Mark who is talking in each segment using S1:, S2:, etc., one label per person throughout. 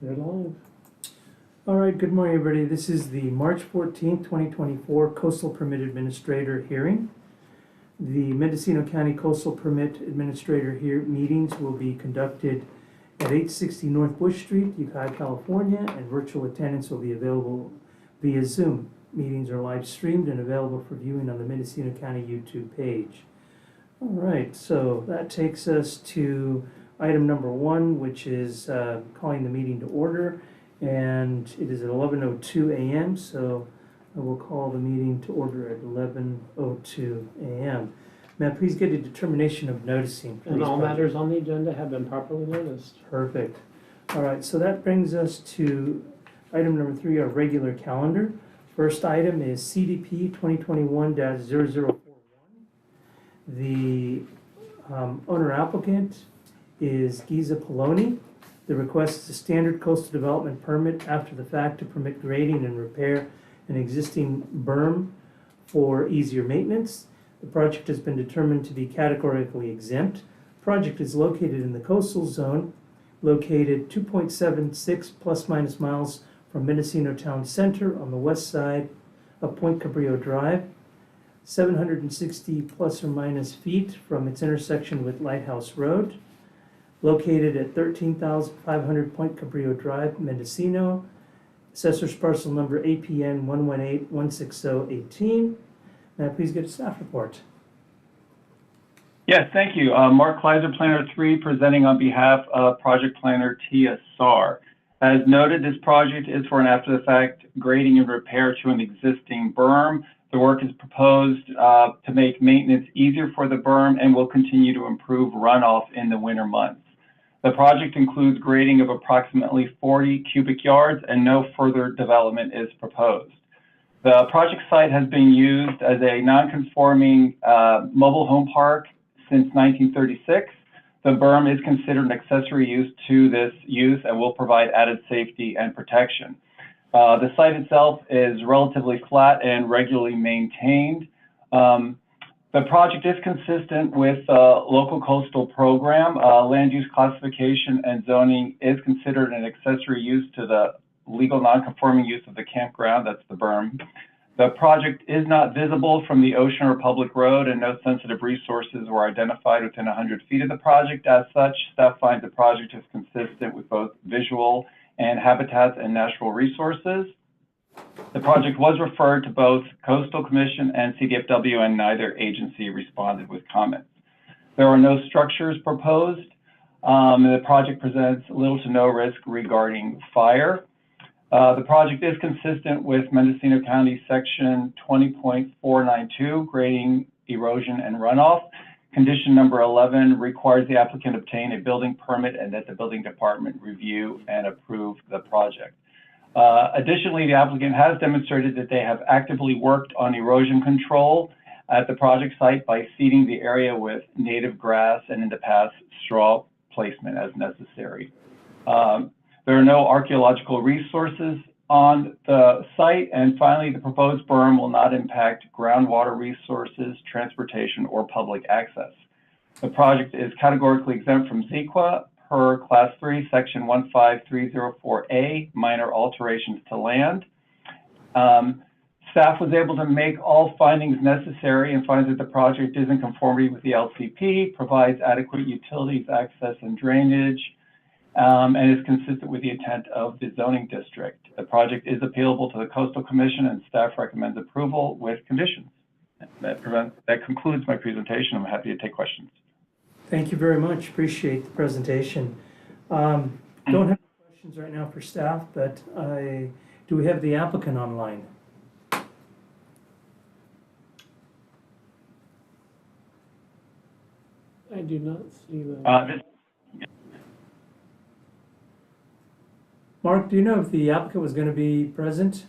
S1: They're live.
S2: All right, good morning, everybody. This is the March 14th, 2024 Coastal Permit Administrator hearing. The Mendocino County Coastal Permit Administrator meetings will be conducted at 860 North Bush Street, Ukiah, California, and virtual attendance will be available via Zoom. Meetings are live streamed and available for viewing on the Mendocino County YouTube page. All right, so that takes us to item number 1, which is calling the meeting to order. And it is at 11:02 a.m., so I will call the meeting to order at 11:02 a.m. May I please get a determination of noticing?
S1: And all matters on the agenda have been properly noticed.
S2: Perfect. All right, so that brings us to item number 3, our regular calendar. First item is CDP 2021-0041. The owner applicant is Giza Poloni. The request is a standard coastal development permit after the fact to permit grading and repair an existing berm for easier maintenance. The project has been determined to be categorically exempt. The project is located in the coastal zone, located 2.76 plus minus miles from Mendocino Town Center on the west side of Point Cabrillo Drive, 760 plus or minus feet from its intersection with Lighthouse Road, located at 13,500 Point Cabrillo Drive, Mendocino. Assessor's parcel number APN 118-160-18. May I please get a staff report?
S3: Yes, thank you. Mark Kleiser, Planner 3, presenting on behalf of Project Planner Tia Sar. As noted, this project is for an after-the-fact grading and repair to an existing berm. The work is proposed to make maintenance easier for the berm and will continue to improve runoff in the winter months. The project includes grading of approximately 40 cubic yards and no further development is proposed. The project site has been used as a non-conforming mobile home park since 1936. The berm is considered an accessory use to this use and will provide added safety and protection. The site itself is relatively flat and regularly maintained. The project is consistent with local coastal program. Land use classification and zoning is considered an accessory use to the legal non-conforming use of the campground, that's the berm. The project is not visible from the ocean or public road, and no sensitive resources were identified within 100 feet of the project. As such, staff finds the project is consistent with both visual and habitats and natural resources. The project was referred to both Coastal Commission and CDFW, and neither agency responded with comments. There are no structures proposed, and the project presents little to no risk regarding fire. The project is consistent with Mendocino County Section 20.492, grading, erosion, and runoff. Condition number 11 requires the applicant obtain a building permit and that the building department review and approve the project. Additionally, the applicant has demonstrated that they have actively worked on erosion control at the project site by seeding the area with native grass and in the past straw placement as necessary. There are no archaeological resources on the site. And finally, the proposed berm will not impact groundwater resources, transportation, or public access. The project is categorically exempt from CEQA per Class 3, Section 15304A, minor alterations to land. Staff was able to make all findings necessary and finds that the project is in conformity with the LCP, provides adequate utilities, access, and drainage, and is consistent with the intent of the zoning district. The project is appealable to the Coastal Commission, and staff recommends approval with conditions. That concludes my presentation. I'm happy to take questions.
S2: Thank you very much. Appreciate the presentation. Don't have any questions right now for staff, but do we have the applicant online?
S1: I do not see that.
S2: Mark, do you know if the applicant was going to be present?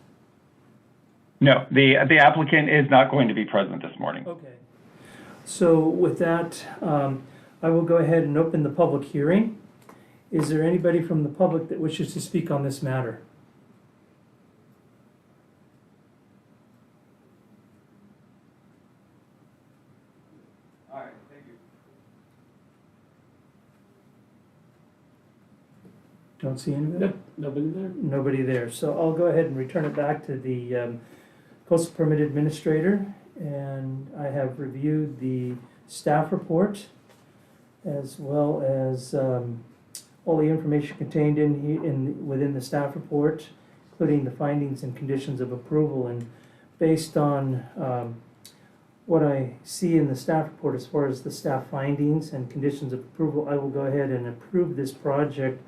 S3: No, the applicant is not going to be present this morning.
S2: Okay. So with that, I will go ahead and open the public hearing. Is there anybody from the public that wishes to speak on this matter?
S3: All right, thank you.
S2: Don't see anybody?
S1: Nope, nobody there.
S2: Nobody there. So I'll go ahead and return it back to the Coastal Permit Administrator. And I have reviewed the staff report as well as all the information contained within the staff report, including the findings and conditions of approval. And based on what I see in the staff report as far as the staff findings and conditions of approval, I will go ahead and approve this project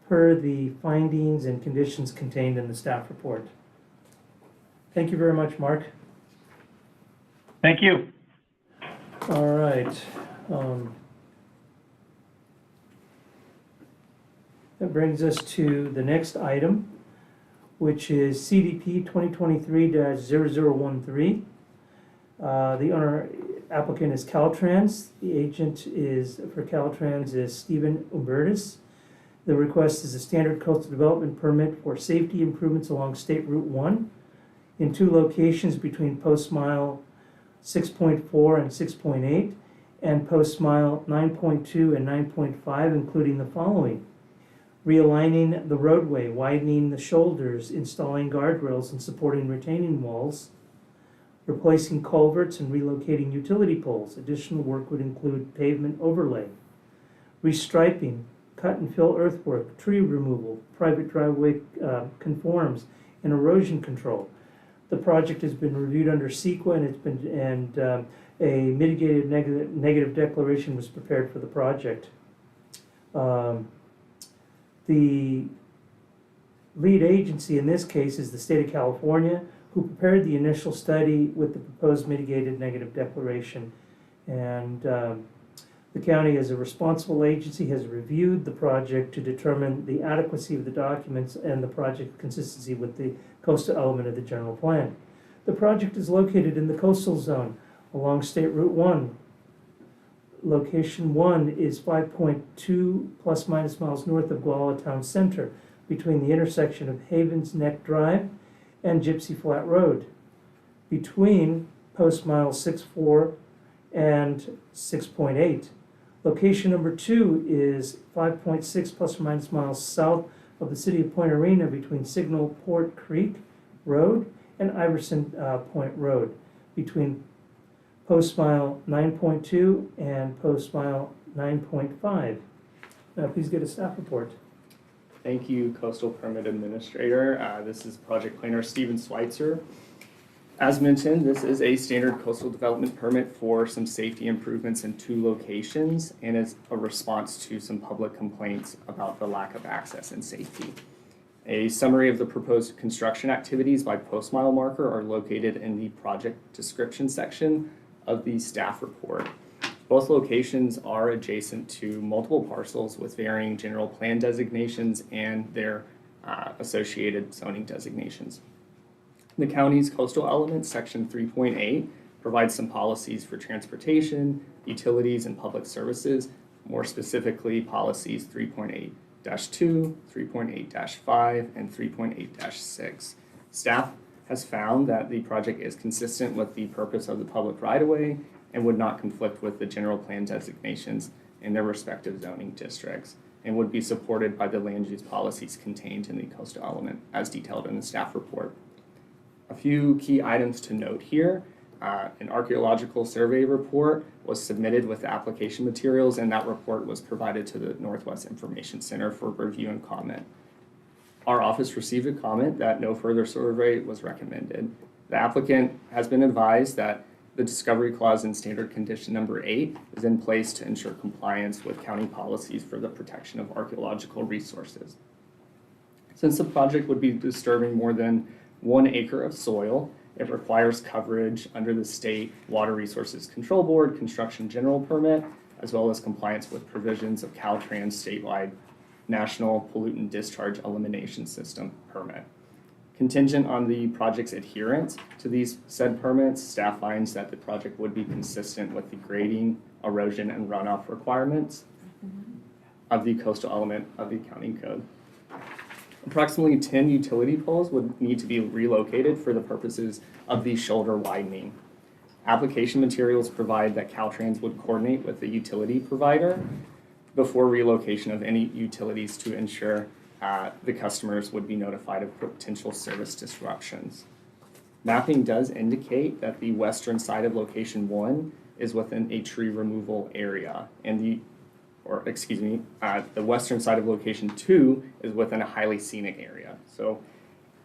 S2: per the findings and conditions contained in the staff report. Thank you very much, Mark.
S3: Thank you.
S2: All right. That brings us to the next item, which is CDP 2023-0013. The owner applicant is Caltrans. The agent for Caltrans is Stephen Umbertus. The request is a standard coastal development permit for safety improvements along State Route 1 in 2 locations between Post Mile 6.4 and 6.8 and Post Mile 9.2 and 9.5, including the following: realigning the roadway, widening the shoulders, installing guardrails and supporting retaining walls, replacing culverts and relocating utility poles. Additional work would include pavement overlay, restriping, cut and fill earthwork, tree removal, private driveway conforms, and erosion control. The project has been reviewed under CEQA, and a mitigated negative declaration was prepared for the project. The lead agency in this case is the state of California, who prepared the initial study with the proposed mitigated negative declaration. And the county, as a responsible agency, has reviewed the project to determine the adequacy of the documents and the project consistency with the coastal element of the general plan. The project is located in the coastal zone along State Route 1. Location 1 is 5.2 plus minus miles north of Guala Town Center, between the intersection of Havens Neck Drive and Gypsy Flat Road, between Post Mile 6.4 and 6.8. Location number 2 is 5.6 plus or minus miles south of the city of Point Arena, between Signal Port Creek Road and Iverson Point Road, between Post Mile 9.2 and Post Mile 9.5. Now please get a staff report.
S4: Thank you, Coastal Permit Administrator. This is Project Planner Steven Schweitzer. As mentioned, this is a standard coastal development permit for some safety improvements in 2 locations, and is a response to some public complaints about the lack of access and safety. A summary of the proposed construction activities by post mile marker are located in the project description section of the staff report. Both locations are adjacent to multiple parcels with varying general plan designations and their associated zoning designations. The county's coastal element, section 3.8, provides some policies for transportation, utilities, and public services, more specifically policies 3.8-2, 3.8-5, and 3.8-6. Staff has found that the project is consistent with the purpose of the public right-of-way and would not conflict with the general plan designations in their respective zoning districts, and would be supported by the land use policies contained in the coastal element as detailed in the staff report. A few key items to note here. An archaeological survey report was submitted with the application materials, and that report was provided to the Northwest Information Center for review and comment. Our office received a comment that no further survey was recommended. The applicant has been advised that the discovery clause in standard condition number 8 is in place to ensure compliance with county policies for the protection of archaeological resources. Since the project would be disturbing more than 1 acre of soil, it requires coverage under the State Water Resources Control Board Construction General Permit, as well as compliance with provisions of Caltrans statewide National Pollutant Discharge Elimination System permit. Contingent on the project's adherence to these said permits, staff finds that the project would be consistent with the grading, erosion, and runoff requirements of the coastal element of the county code. Approximately 10 utility poles would need to be relocated for the purposes of the shoulder widening. Application materials provide that Caltrans would coordinate with the utility provider before relocation of any utilities to ensure the customers would be notified of potential service disruptions. Mapping does indicate that the western side of location 1 is within a tree removal area, and the western side of location 2 is within a highly scenic area. So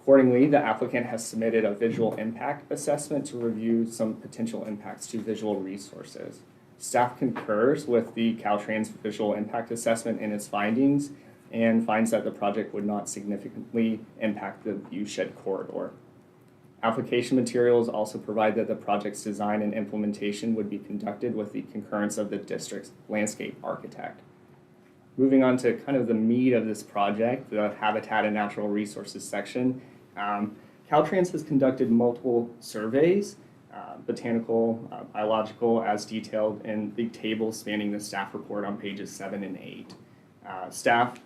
S4: accordingly, the applicant has submitted a visual impact assessment to review some potential impacts to visual resources. Staff concurs with the Caltrans visual impact assessment and its findings, and finds that the project would not significantly impact the viewshed corridor. Application materials also provide that the project's design and implementation would be conducted with the concurrence of the district's landscape architect. Moving on to kind of the meat of this project, the Habitat and Natural Resources section, Caltrans has conducted multiple surveys, botanical, biological, as detailed in the table spanning the staff report on pages 7 and 8. Staff,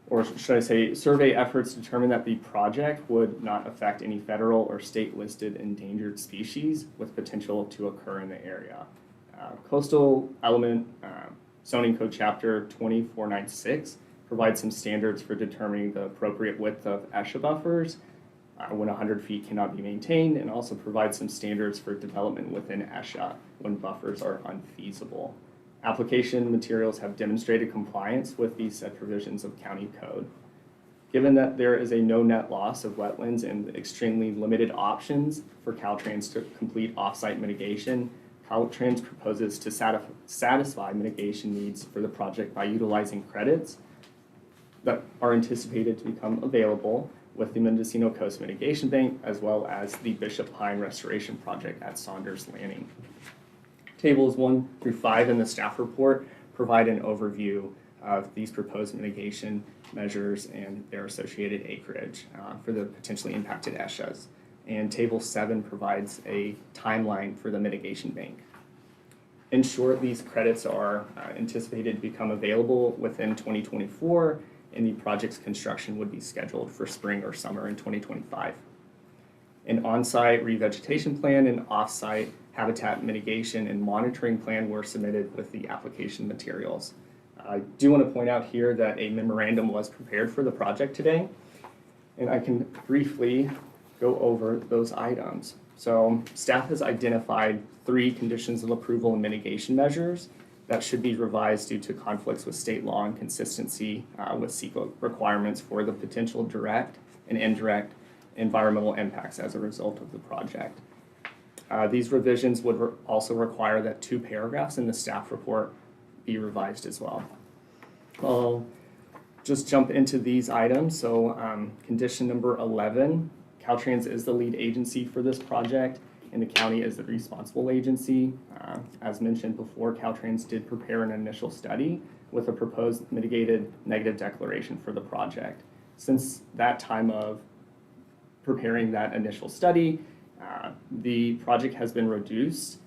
S4: or should I say, survey efforts determined that the project would not affect any federal or state listed endangered species with potential to occur in the area. Coastal Element Zoning Code Chapter 2496 provides some standards for determining the appropriate width of ESHA buffers when 100 feet cannot be maintained, and also provides some standards for development within ESHA when buffers are unfeasible. Application materials have demonstrated compliance with these said provisions of county code. Given that there is a no net loss of wetlands and extremely limited options for Caltrans to complete off-site mitigation, Caltrans proposes to satisfy mitigation needs for the project by utilizing credits that are anticipated to become available with the Mendocino Coast Mitigation Bank, as well as the Bishop Pine Restoration Project at Saunders Landing. Tables 1 through 5 in the staff report provide an overview of these proposed mitigation measures and their associated acreage for the potentially impacted ESHAs. And Table 7 provides a timeline for the mitigation bank. In short, these credits are anticipated to become available within 2024, and the project's construction would be scheduled for spring or summer in 2025. An on-site revegetation plan and off-site habitat mitigation and monitoring plan were submitted with the application materials. I do want to point out here that a memorandum was prepared for the project today, and I can briefly go over those items. So staff has identified 3 conditions of approval and mitigation measures that should be revised due to conflicts with state law and consistency with CEQA requirements for the potential direct and indirect environmental impacts as a result of the project. These revisions would also require that 2 paragraphs in the staff report be revised as well. I'll just jump into these items. So condition number 11, Caltrans is the lead agency for this project, and the county is the responsible agency. As mentioned before, Caltrans did prepare an initial study with a proposed mitigated negative declaration for the project. Since that time of preparing that initial study, the project has been reduced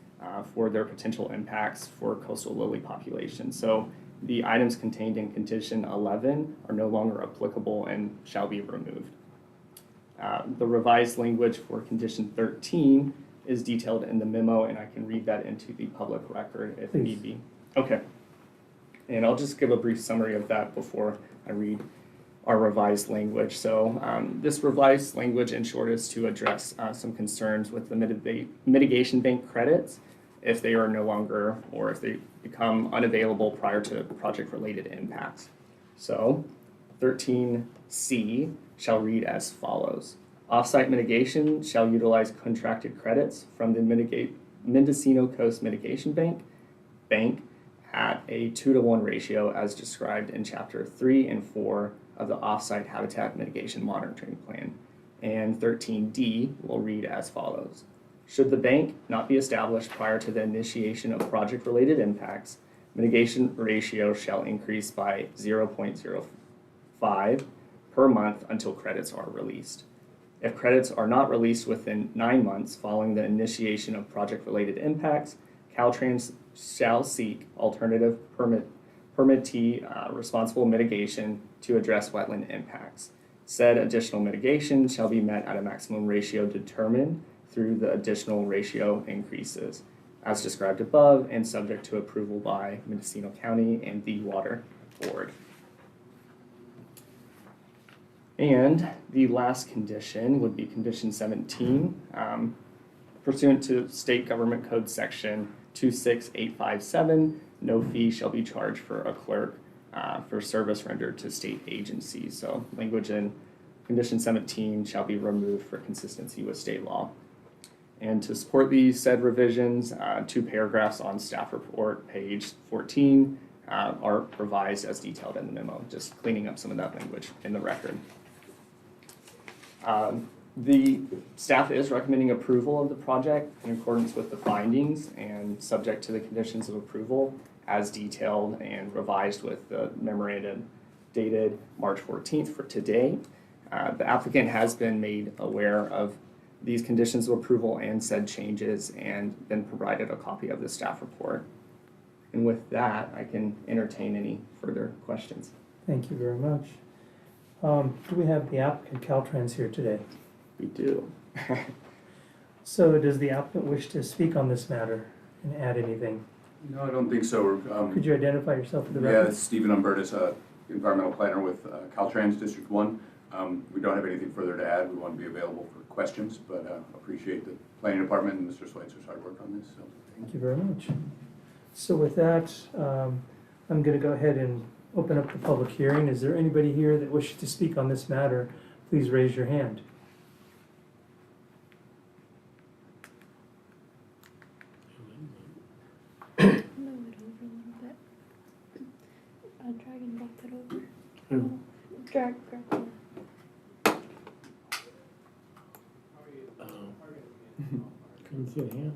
S4: for their potential impacts for coastal lily population. So the items contained in condition 11 are no longer applicable and shall be removed. The revised language for condition 13 is detailed in the memo, and I can read that into the public record if need be. Okay. And I'll just give a brief summary of that before I read our revised language. So this revised language, in short, is to address some concerns with the mitigation bank credits if they are no longer, or if they become unavailable prior to project-related impacts. So 13C shall read as follows. Off-site mitigation shall utilize contracted credits from the Mendocino Coast Mitigation Bank at a 2-to-1 ratio as described in Chapter 3 and 4 of the Off-Site Habitat Mitigation Monitoring Plan. And 13D will read as follows. Should the bank not be established prior to the initiation of project-related impacts, mitigation ratio shall increase by 0.05 per month until credits are released. If credits are not released within 9 months following the initiation of project-related impacts, Caltrans shall seek alternative permittee responsible mitigation to address wetland impacts. Said additional mitigation shall be met at a maximum ratio determined through the additional ratio increases, as described above and subject to approval by Mendocino County and the Water Board. And the last condition would be condition 17. Pursuant to State Government Code Section 26857, no fee shall be charged for a clerk for service rendered to state agencies. So language in condition 17 shall be removed for consistency with state law. And to support these said revisions, 2 paragraphs on staff report, page 14, are revised as detailed in the memo, just cleaning up some of that language in the record. The staff is recommending approval of the project in accordance with the findings and subject to the conditions of approval as detailed and revised with the memorandum dated March 14th for today. The applicant has been made aware of these conditions of approval and said changes and been provided a copy of the staff report. And with that, I can entertain any further questions.
S2: Thank you very much. Do we have the applicant Caltrans here today?
S4: We do.
S2: So does the applicant wish to speak on this matter and add anything?
S5: No, I don't think so.
S2: Could you identify yourself for the
S5: Yeah,
S2: record?
S5: it's Stephen Umbertus, environmental planner with Caltrans District 1. We don't have anything further to add. We want to be available for questions, but appreciate the planning department and Mr. Schweitzer's hard work on this. So
S2: Thank you very much. So with that, I'm going to go ahead and open up the public hearing. Is there anybody here that wishes to speak on this matter? Please raise your hand.
S6: Move it over a little bit. Drag and back it over. Drag it.
S1: Couldn't see the hand.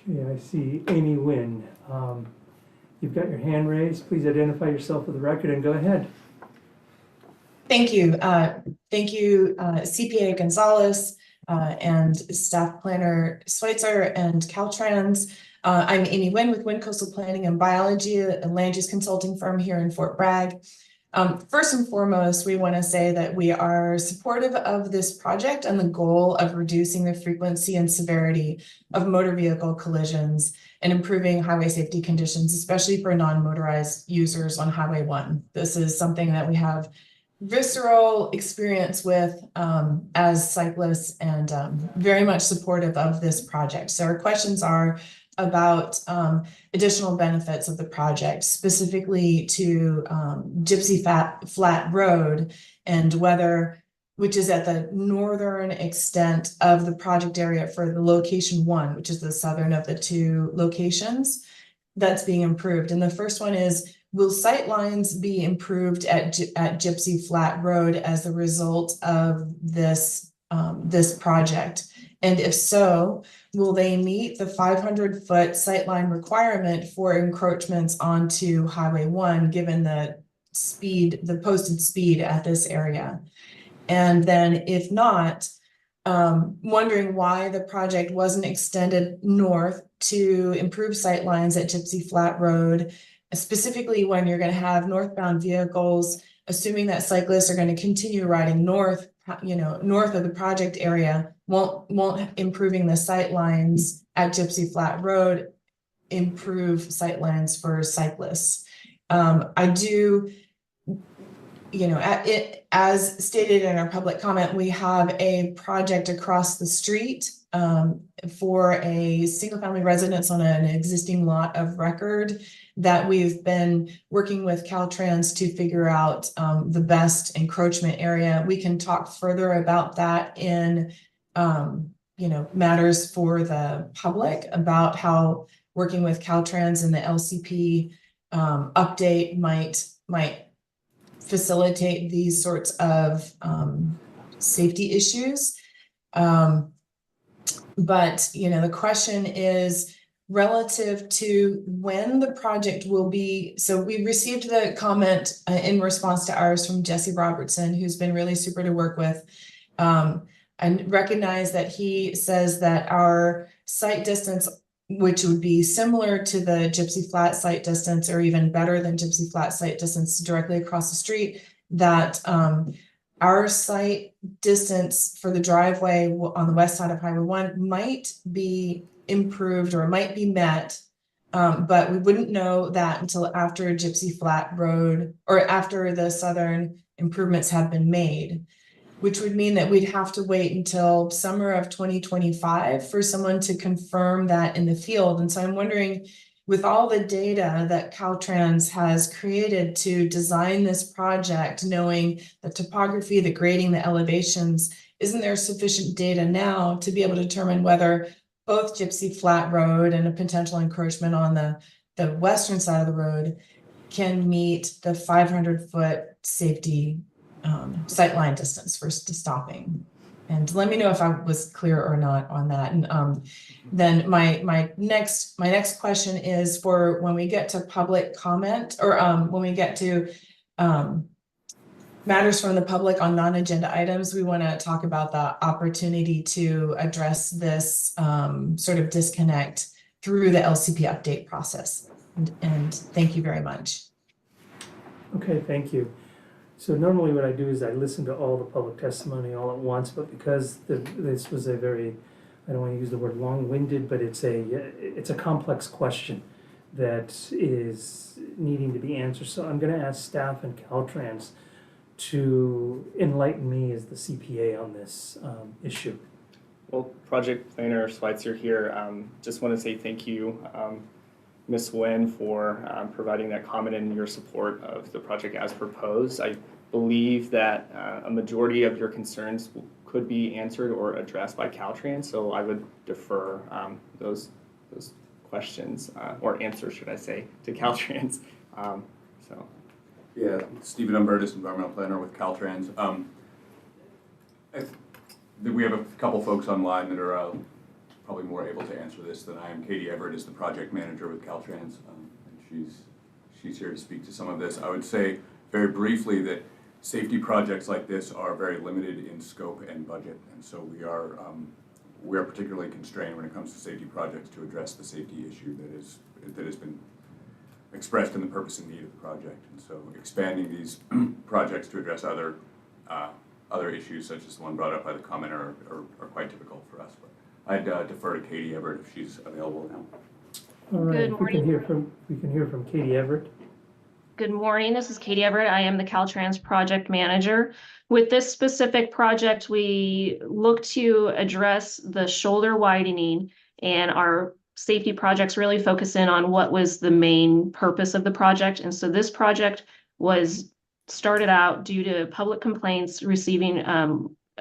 S2: Okay, I see Amy Nguyen. You've got your hand raised. Please identify yourself for the record and go ahead.
S7: Thank you. CPA Gonzalez and staff planner Schweitzer and Caltrans. I'm Amy Nguyen with Nguyen Coastal Planning and Biology, a land use consulting firm here in Fort Bragg. First and foremost, we want to say that we are supportive of this project and the goal of reducing the frequency and severity of motor vehicle collisions and improving highway safety conditions, especially for non-motorized users on Highway 1. This is something that we have visceral experience with as cyclists and very much supportive of this project. So our questions are about additional benefits of the project, specifically to Gypsy Flat Road and whether, which is at the northern extent of the project area for the location 1, which is the southern of the 2 locations that's being improved. And the first one is, will sight lines be improved at Gypsy Flat Road as a result of this project? And if so, will they meet the 500-foot sightline requirement for encroachments onto Highway 1, given the speed, the posted speed at this area? And then if not, wondering why the project wasn't extended north to improve sightlines at Gypsy Flat Road, specifically when you're going to have northbound vehicles, assuming that cyclists are going to continue riding north, north of the project area, won't improving the sight lines at Gypsy Flat Road improve sight lines for cyclists. I do, as stated in our public comment, we have a project across the street for a single family residence on an existing lot of record that we've been working with Caltrans to figure out the best encroachment area. We can talk further about that in matters for the public about how working with Caltrans and the LCP update might facilitate these sorts of safety issues. But the question is relative to when the project will be. So we received the comment in response to ours from Jesse Robertson, who's been really super to work with. And recognize that he says that our site distance, which would be similar to the Gypsy Flat site distance, or even better than Gypsy Flat site distance directly across the street, that our site distance for the driveway on the west side of Highway 1 might be improved or might be met But we wouldn't know that until after Gypsy Flat Road or after the southern improvements have been made, which would mean that we'd have to wait until summer of 2025 for someone to confirm that in the field. And so I'm wondering, with all the data that Caltrans has created to design this project, knowing the topography, the grading, the elevations, isn't there sufficient data now to be able to determine whether both Gypsy Flat Road and a potential encroachment on the western side of the road can meet the 500-foot safety sightline distance for stopping? And let me know if I was clear or not on that. And then my next question is for when we get to public comment, or when we get to matters from the public on non-agenda items, we want to talk about the opportunity to address this sort of disconnect through the LCP update process. And thank you very much.
S2: Okay, thank you. So normally what I do is I listen to all the public testimony all at once, but because this was a very, I don't want to use the word long-winded, but it's a complex question that is needing to be answered. So I'm going to ask staff and Caltrans to enlighten me as the CPA on this issue.
S4: Well, Project Planner Schweitzer here. Just want to say thank you, Ms. Nguyen, for providing that comment and your support of the project as proposed. I believe that a majority of your concerns could be answered or addressed by Caltrans, so I would defer those questions or answers, should I say, to Caltrans. So.
S5: Yeah, Stephen Umbertus, environmental planner with Caltrans. We have a couple folks online that are probably more able to answer this than I am. Katie Everett is the project manager with Caltrans, and she's here to speak to some of this. I would say very briefly that safety projects like this are very limited in scope and budget, and so we are particularly constrained when it comes to safety projects to address the safety issue that has been expressed in the purpose and need of the project. And so expanding these projects to address other issues, such as the one brought up by the commenter, are quite difficult for us. But I'd defer to Katie Everett if she's available now.
S2: All right,
S8: Good
S2: we
S8: morning.
S2: can hear from Katie Everett.
S8: Good morning, this is Katie Everett. I am the Caltrans project manager. With this specific project, we look to address the shoulder widening, and our safety projects really focus in on what was the main purpose of the project. And so this project was started out due to public complaints receiving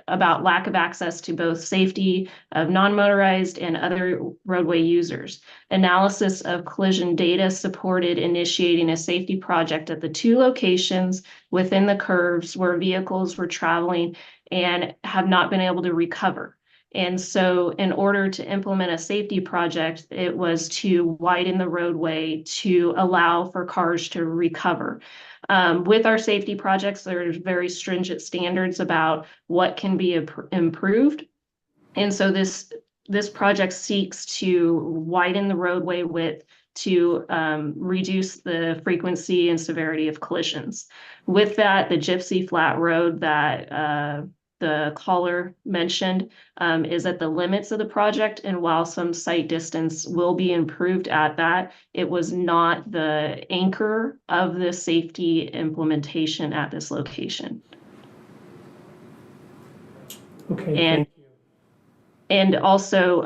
S8: about lack of access to both safety of non-motorized and other roadway users. Analysis of collision data supported initiating a safety project at the two locations within the curves where vehicles were traveling and have not been able to recover. And so in order to implement a safety project, it was to widen the roadway to allow for cars to recover. With our safety projects, there's very stringent standards about what can be improved. And so this project seeks to widen the roadway width to reduce the frequency and severity of collisions. With that, the Gypsy Flat Road that the caller mentioned is at the limits of the project, and while some sight distance will be improved at that, it was not the anchor of the safety implementation at this location.
S2: Okay,
S8: And
S2: thank you.
S8: And also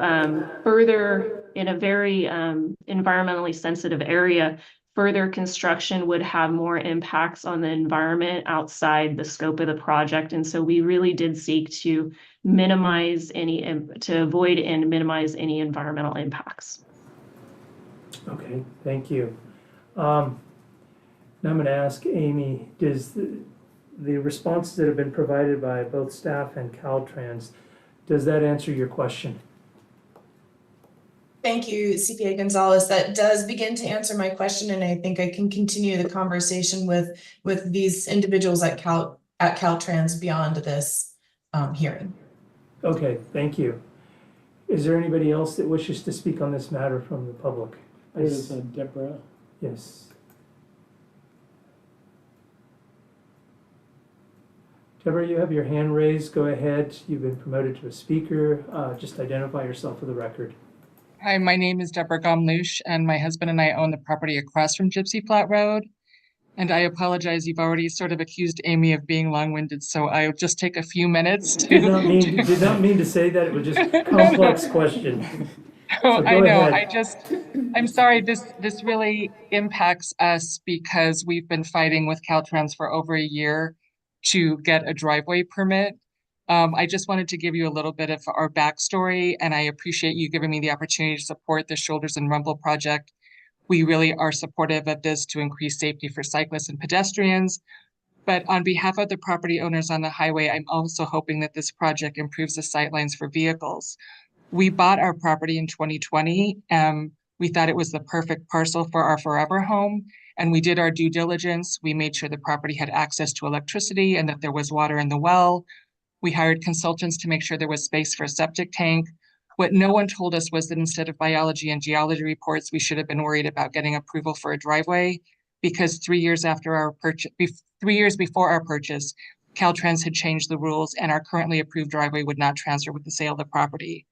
S8: further in a very environmentally sensitive area, further construction would have more impacts on the environment outside the scope of the project. And so we really did seek to minimize to avoid and minimize any environmental impacts.
S2: Okay, thank you. Now I'm going to ask Amy, does the responses that have been provided by both staff and Caltrans, does that answer your question?
S7: Thank you, CPA Gonzalez. That does begin to answer my question, and I think I can continue the conversation with these individuals at Caltrans beyond this hearing.
S2: Okay, thank you. Is there anybody else that wishes to speak on this matter from the public?
S1: There's Deborah.
S2: Yes. Deborah, you have your hand raised. Go ahead. You've been promoted to a speaker. Just identify yourself for the record.
S9: Hi, my name is Deborah Gomlush, and my husband and I own the property across from Gypsy Flat Road. And I apologize, you've already sort of accused Amy of being long-winded, so I'll just take a few minutes to.
S2: Did not mean to say that. It was just a complex question.
S9: Oh,
S2: So go
S9: I know.
S2: ahead.
S9: I'm sorry. This really impacts us because we've been fighting with Caltrans for over a year to get a driveway permit. I just wanted to give you a little bit of our backstory, and I appreciate you giving me the opportunity to support the Shoulders and Rumble project. We really are supportive of this to increase safety for cyclists and pedestrians. But on behalf of the property owners on the highway, I'm also hoping that this project improves the sightlines for vehicles. We bought our property in 2020. We thought it was the perfect parcel for our forever home. And we did our due diligence. We made sure the property had access to electricity and that there was water in the well. We hired consultants to make sure there was space for a septic tank. What no one told us was that instead of biology and geology reports, we should have been worried about getting approval for a driveway, because 3 years after our purchase, 3 years before our purchase, Caltrans had changed the rules and our currently approved driveway would not transfer with the sale of the property.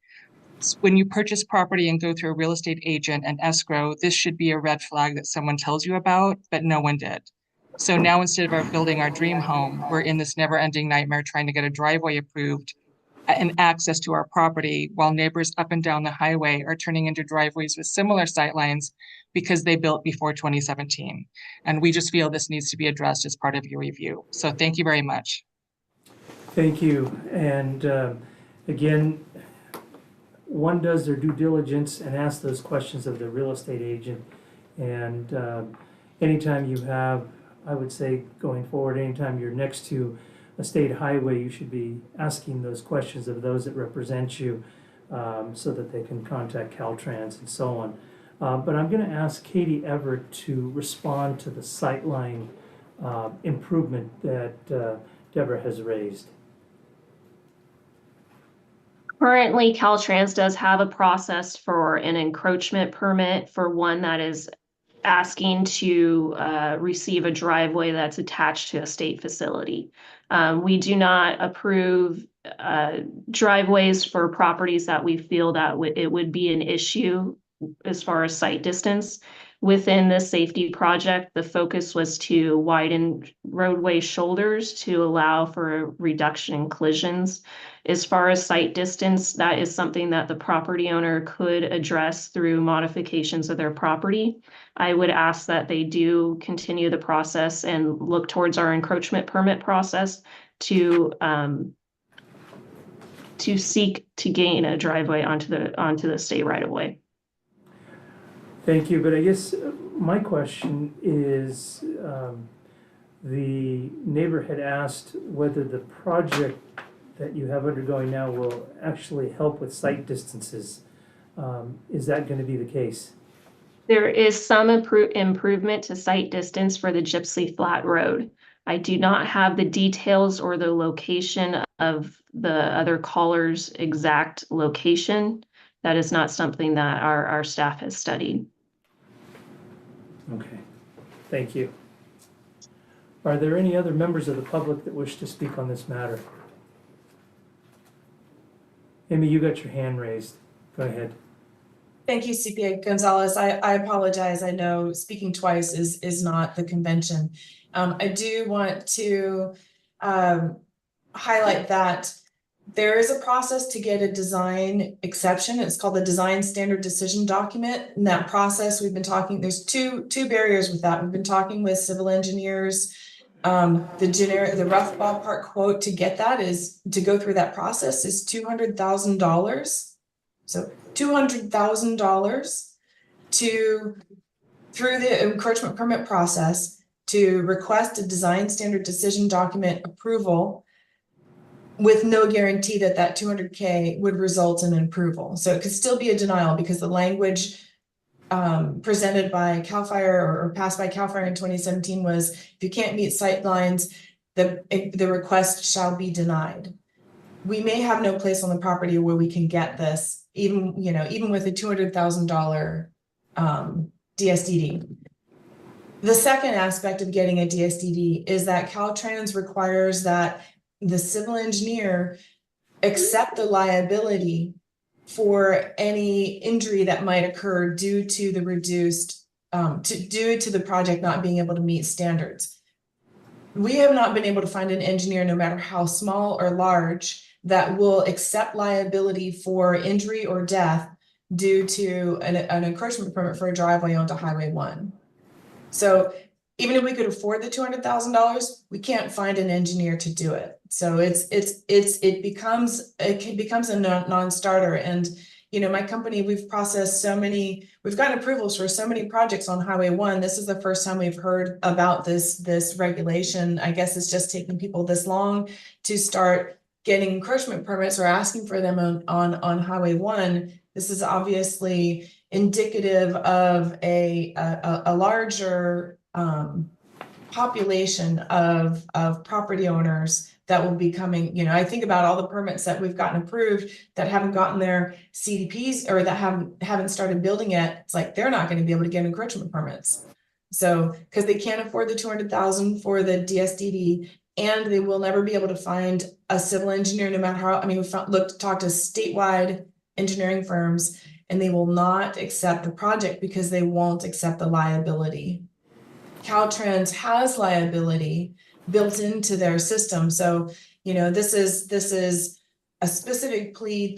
S9: When you purchase property and go through a real estate agent and escrow, this should be a red flag that someone tells you about, but no one did. So now instead of our building our dream home, we're in this never-ending nightmare trying to get a driveway approved and access to our property, while neighbors up and down the highway are turning into driveways with similar sightlines because they built before 2017. And we just feel this needs to be addressed as part of your review. So thank you very much.
S2: Thank you. And again, one does their due diligence and asks those questions of the real estate agent. And anytime you have, I would say going forward, anytime you're next to a state highway, you should be asking those questions of those that represent you, so that they can contact Caltrans and so on. But I'm going to ask Katie Everett to respond to the sightline improvement that Deborah has raised.
S8: Currently, Caltrans does have a process for an encroachment permit for one that is asking to receive a driveway that's attached to a state facility. We do not approve driveways for properties that we feel that it would be an issue as far as site distance. Within this safety project, the focus was to widen roadway shoulders to allow for a reduction in collisions. As far as site distance, that is something that the property owner could address through modifications of their property. I would ask that they do continue the process and look towards our encroachment permit process to seek to gain a driveway onto the state right of way.
S2: Thank you, but I guess my question is, the neighbor had asked whether the project that you have undergoing now will actually help with site distances. Is that going to be the case?
S8: There is some improvement to site distance for the Gypsy Flat Road. I do not have the details or the location of the other caller's exact location. That is not something that our staff has studied.
S2: Okay, thank you. Are there any other members of the public that wish to speak on this matter? Amy, you got your hand raised. Go ahead.
S7: Thank you, CPA Gonzalez. I apologize. I know speaking twice is not the convention. I do want to highlight that there is a process to get a design exception. It's called the Design Standard Decision Document. In that process, we've been talking, there's two barriers with that. We've been talking with civil engineers. The rough ballpark quote to get that is, to go through that process is $200,000. So $200,000 through the encroachment permit process to request a design standard decision document approval with no guarantee that that 200K would result in an approval. So it could still be a denial because the language presented by CAL FIRE or passed by CAL FIRE in 2017 was, if you can't meet sight lines, the request shall be denied. We may have no place on the property where we can get this, even with a $200,000 DSDD. The second aspect of getting a DSDD is that Caltrans requires that the civil engineer accept the liability for any injury that might occur due to the due to the project not being able to meet standards. We have not been able to find an engineer, no matter how small or large, that will accept liability for injury or death due to an encroachment permit for a driveway onto Highway 1. So even if we could afford the $200,000, we can't find an engineer to do it. So it becomes a non-starter. And you know, my company, we've gotten approvals for so many projects on Highway 1. This is the first time we've heard about this regulation. I guess it's just taking people this long to start getting encroachment permits or asking for them on Highway 1. This is obviously indicative of a larger population of property owners that will be coming. You know, I think about all the permits that we've gotten approved that haven't gotten their CDPs or that haven't started building yet. It's like they're not going to be able to get encroachment permits. So because they can't afford the $200,000 for the DSDD, and they will never be able to find a civil engineer, no matter how. I mean, we've talked to statewide engineering firms, and they will not accept the project because they won't accept the liability. Caltrans has liability built into their system. So, you know, this is a specific plea,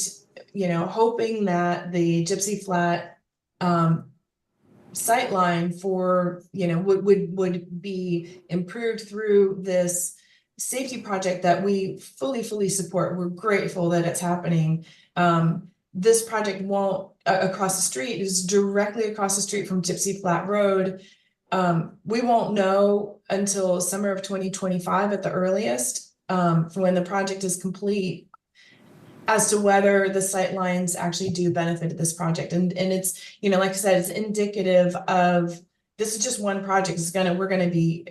S7: you know, hoping that the Gypsy Flat sightline for, you know, would be improved through this safety project that we fully support. We're grateful that it's happening. This project won't across the street, is directly across the street from Gypsy Flat Road. We won't know until summer of 2025 at the earliest, when the project is complete, as to whether the sight lines actually do benefit this project. And it's, you know, like I said, it's indicative of, this is just one project. We're gonna be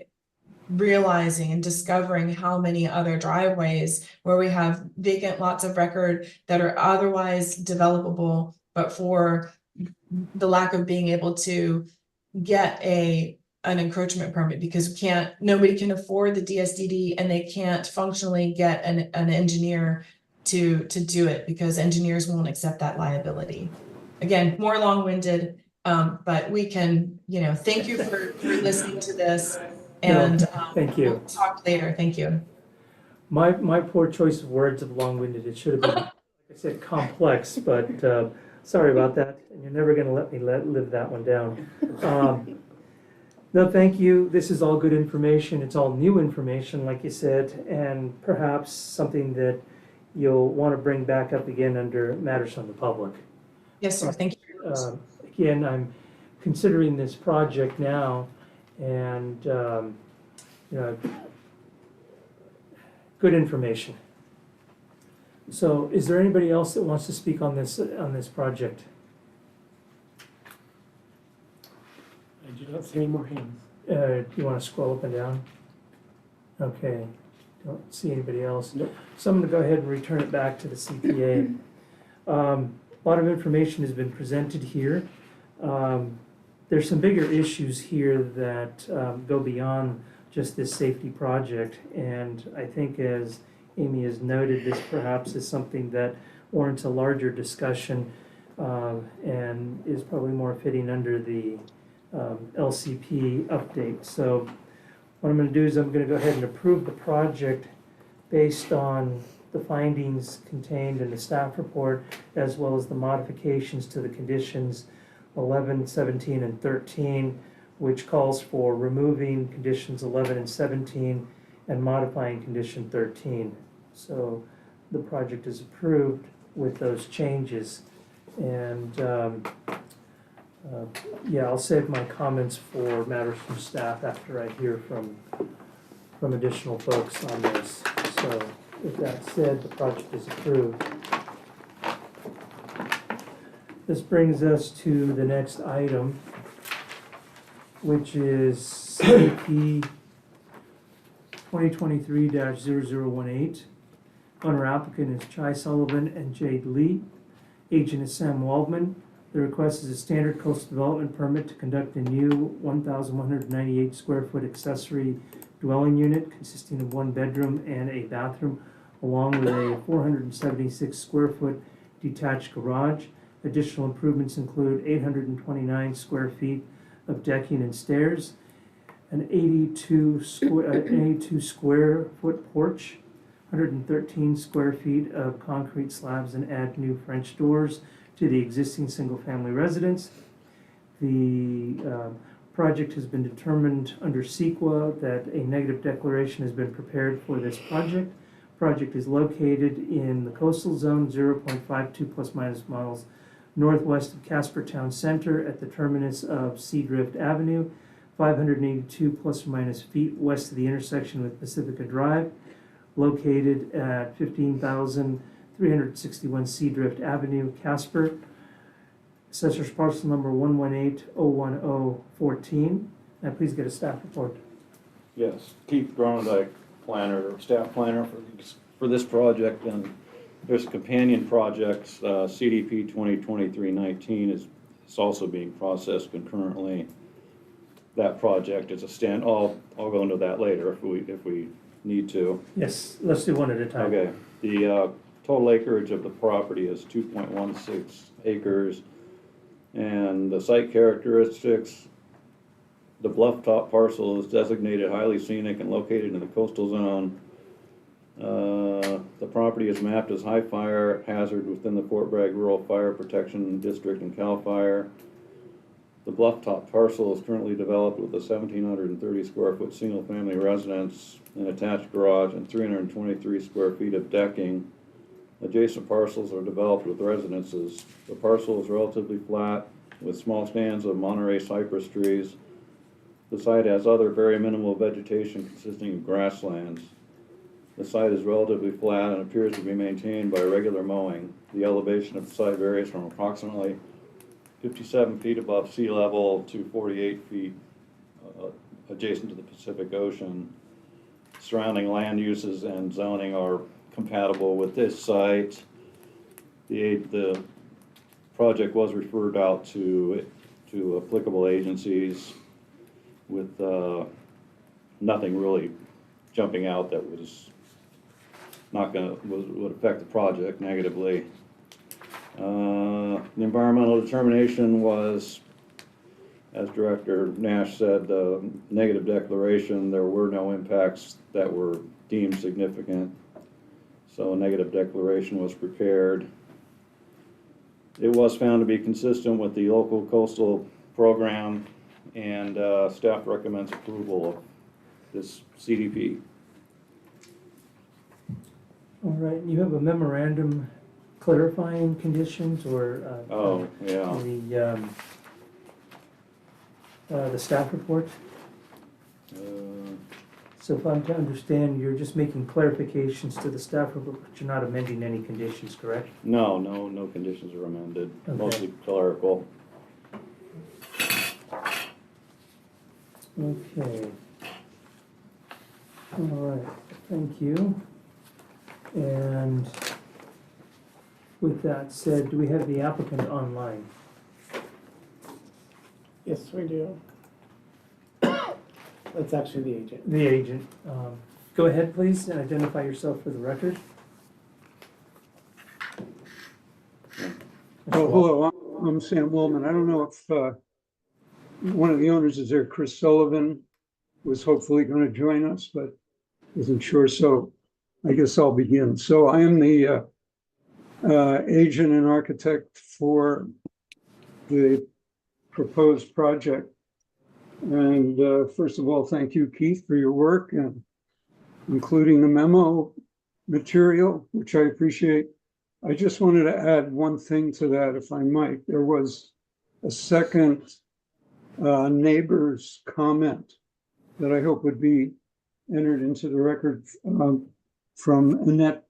S7: realizing and discovering how many other driveways where we have vacant lots of record that are otherwise developable, but for the lack of being able to get an encroachment permit because nobody can afford the DSDD, and they can't functionally get an engineer to do it because engineers won't accept that liability. Again, more long-winded, but we can, you know, thank you for listening to this. And
S2: thank you.
S7: We'll talk later. Thank you.
S2: My poor choice of words of long-winded. It should have been, like I said, complex, but sorry about that. And you're never going to let me live that one down. No, thank you. This is all good information. It's all new information, like you said, and perhaps something that you'll want to bring back up again under matters from the public.
S7: Yes, sir. Thank you.
S2: Again, I'm considering this project now, and you know, good information. So, is there anybody else that wants to speak on this project?
S1: I do not see any more hands.
S2: Do you want to scroll up and down? Okay, don't see anybody else.
S1: Nope.
S2: So I'm going to go ahead and return it back to the CPA. A lot of information has been presented here. There's some bigger issues here that go beyond just this safety project, and I think, as Amy has noted, this perhaps is something that warrants a larger discussion and is probably more fitting under the LCP update. So what I'm going to do is I'm going to go ahead and approve the project based on the findings contained in the staff report, as well as the modifications to the conditions 11, 17, and 13, which calls for removing conditions 11 and 17 and modifying condition 13. So the project is approved with those changes. And yeah, I'll save my comments for matters from staff after I hear from additional folks on this. So with that said, the project is approved. This brings us to the next item, which is CP 2023-0018. Owner applicant is Chai Sullivan and Jade Lee. Agent is Sam Waldman. The request is a standard coastal development permit to conduct a new 1,198 square foot accessory dwelling unit consisting of one bedroom and a bathroom, along with a 476 square foot detached garage. Additional improvements include 829 square feet of decking and stairs, an 82 square foot porch, 113 square feet of concrete slabs, and add new French doors to the existing single-family residence. The project has been determined under CEQA that a negative declaration has been prepared for this project. Project is located in the coastal zone, 0.52 plus minus miles northwest of Casper Town Center at the terminus of Seadrift Avenue, 582 plus or minus feet west of the intersection with Pacifica Drive, located at 15,361 Seadrift Avenue, Casper. Assessor's parcel number 118-01014. Now please get a staff report.
S10: Yes, Keith Gronendijk, staff planner for this project, and there's companion projects. CDP 2023-19 is also being processed concurrently. That project is a stand. I'll go into that later if we need to.
S2: Yes, let's do one at a time.
S10: Okay. The total acreage of the property is 2.16 acres, and the site characteristics. The bluff top parcel is designated highly scenic and located in the coastal zone. The property is mapped as high fire hazard within the Fort Bragg Rural Fire Protection District and CAL FIRE. The bluff top parcel is currently developed with a 1,730 square foot single family residence, an attached garage, and 323 square feet of decking. Adjacent parcels are developed with residences. The parcel is relatively flat with small stands of Monterey cypress trees. The site has other very minimal vegetation consisting of grasslands. The site is relatively flat and appears to be maintained by regular mowing. The elevation of the site varies from approximately 57 feet above sea level to 48 feet adjacent to the Pacific Ocean. Surrounding land uses and zoning are compatible with this site. The project was referred out to applicable agencies with nothing really jumping out that was not would affect the project negatively. The environmental determination was, as Director Nash said, the negative declaration. There were no impacts that were deemed significant, so a negative declaration was prepared. It was found to be consistent with the local coastal program, and staff recommends approval of this CDP.
S2: All right, you have a memorandum clarifying conditions or the staff report? So if I'm to understand, you're just making clarifications to the staff report, but you're not amending any conditions, correct?
S10: No conditions are amended, mostly clerical.
S2: Okay. All right, thank you. And with that said, do we have the applicant online?
S1: Yes, we do. That's actually the agent.
S2: The agent. Go ahead, please, and identify yourself for the record.
S11: Oh, hello, I'm Sam Willman. I don't know if one of the owners is there. Chris Sullivan was hopefully going to join us, but isn't sure. So I guess I'll begin. So I am the agent and architect for the proposed project. And first of all, thank you, Keith, for your work and including the memo material, which I appreciate. I just wanted to add one thing to that, if I might. There was a second neighbor's comment that I hope would be entered into the record from Annette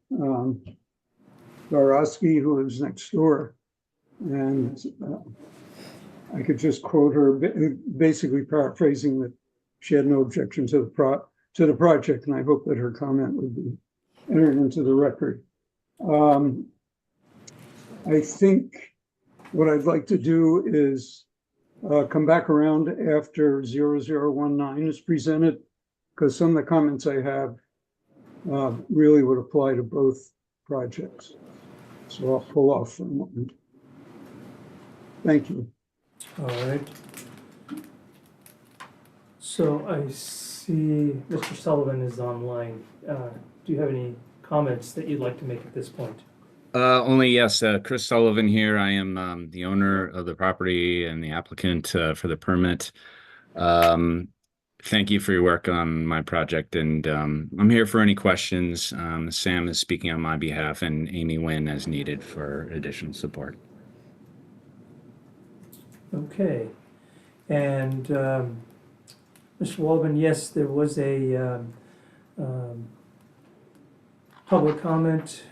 S11: Garosky, who lives next door. And I could just quote her, basically paraphrasing that she had no objection to the project, and I hope that her comment would be entered into the record. I think what I'd like to do is come back around after 0019 is presented, because some of the comments I have really would apply to both projects. So I'll hold off for a moment. Thank you.
S2: All right. So I see Mr. Sullivan is online. Do you have any comments that you'd like to make at this point?
S12: Only yes, Chris Sullivan here. I am the owner of the property and the applicant for the permit. Thank you for your work on my project, and I'm here for any questions. Sam is speaking on my behalf, and Amy Nguyen as needed for additional support.
S2: Okay. And Mr. Waldman, yes, there was a public comment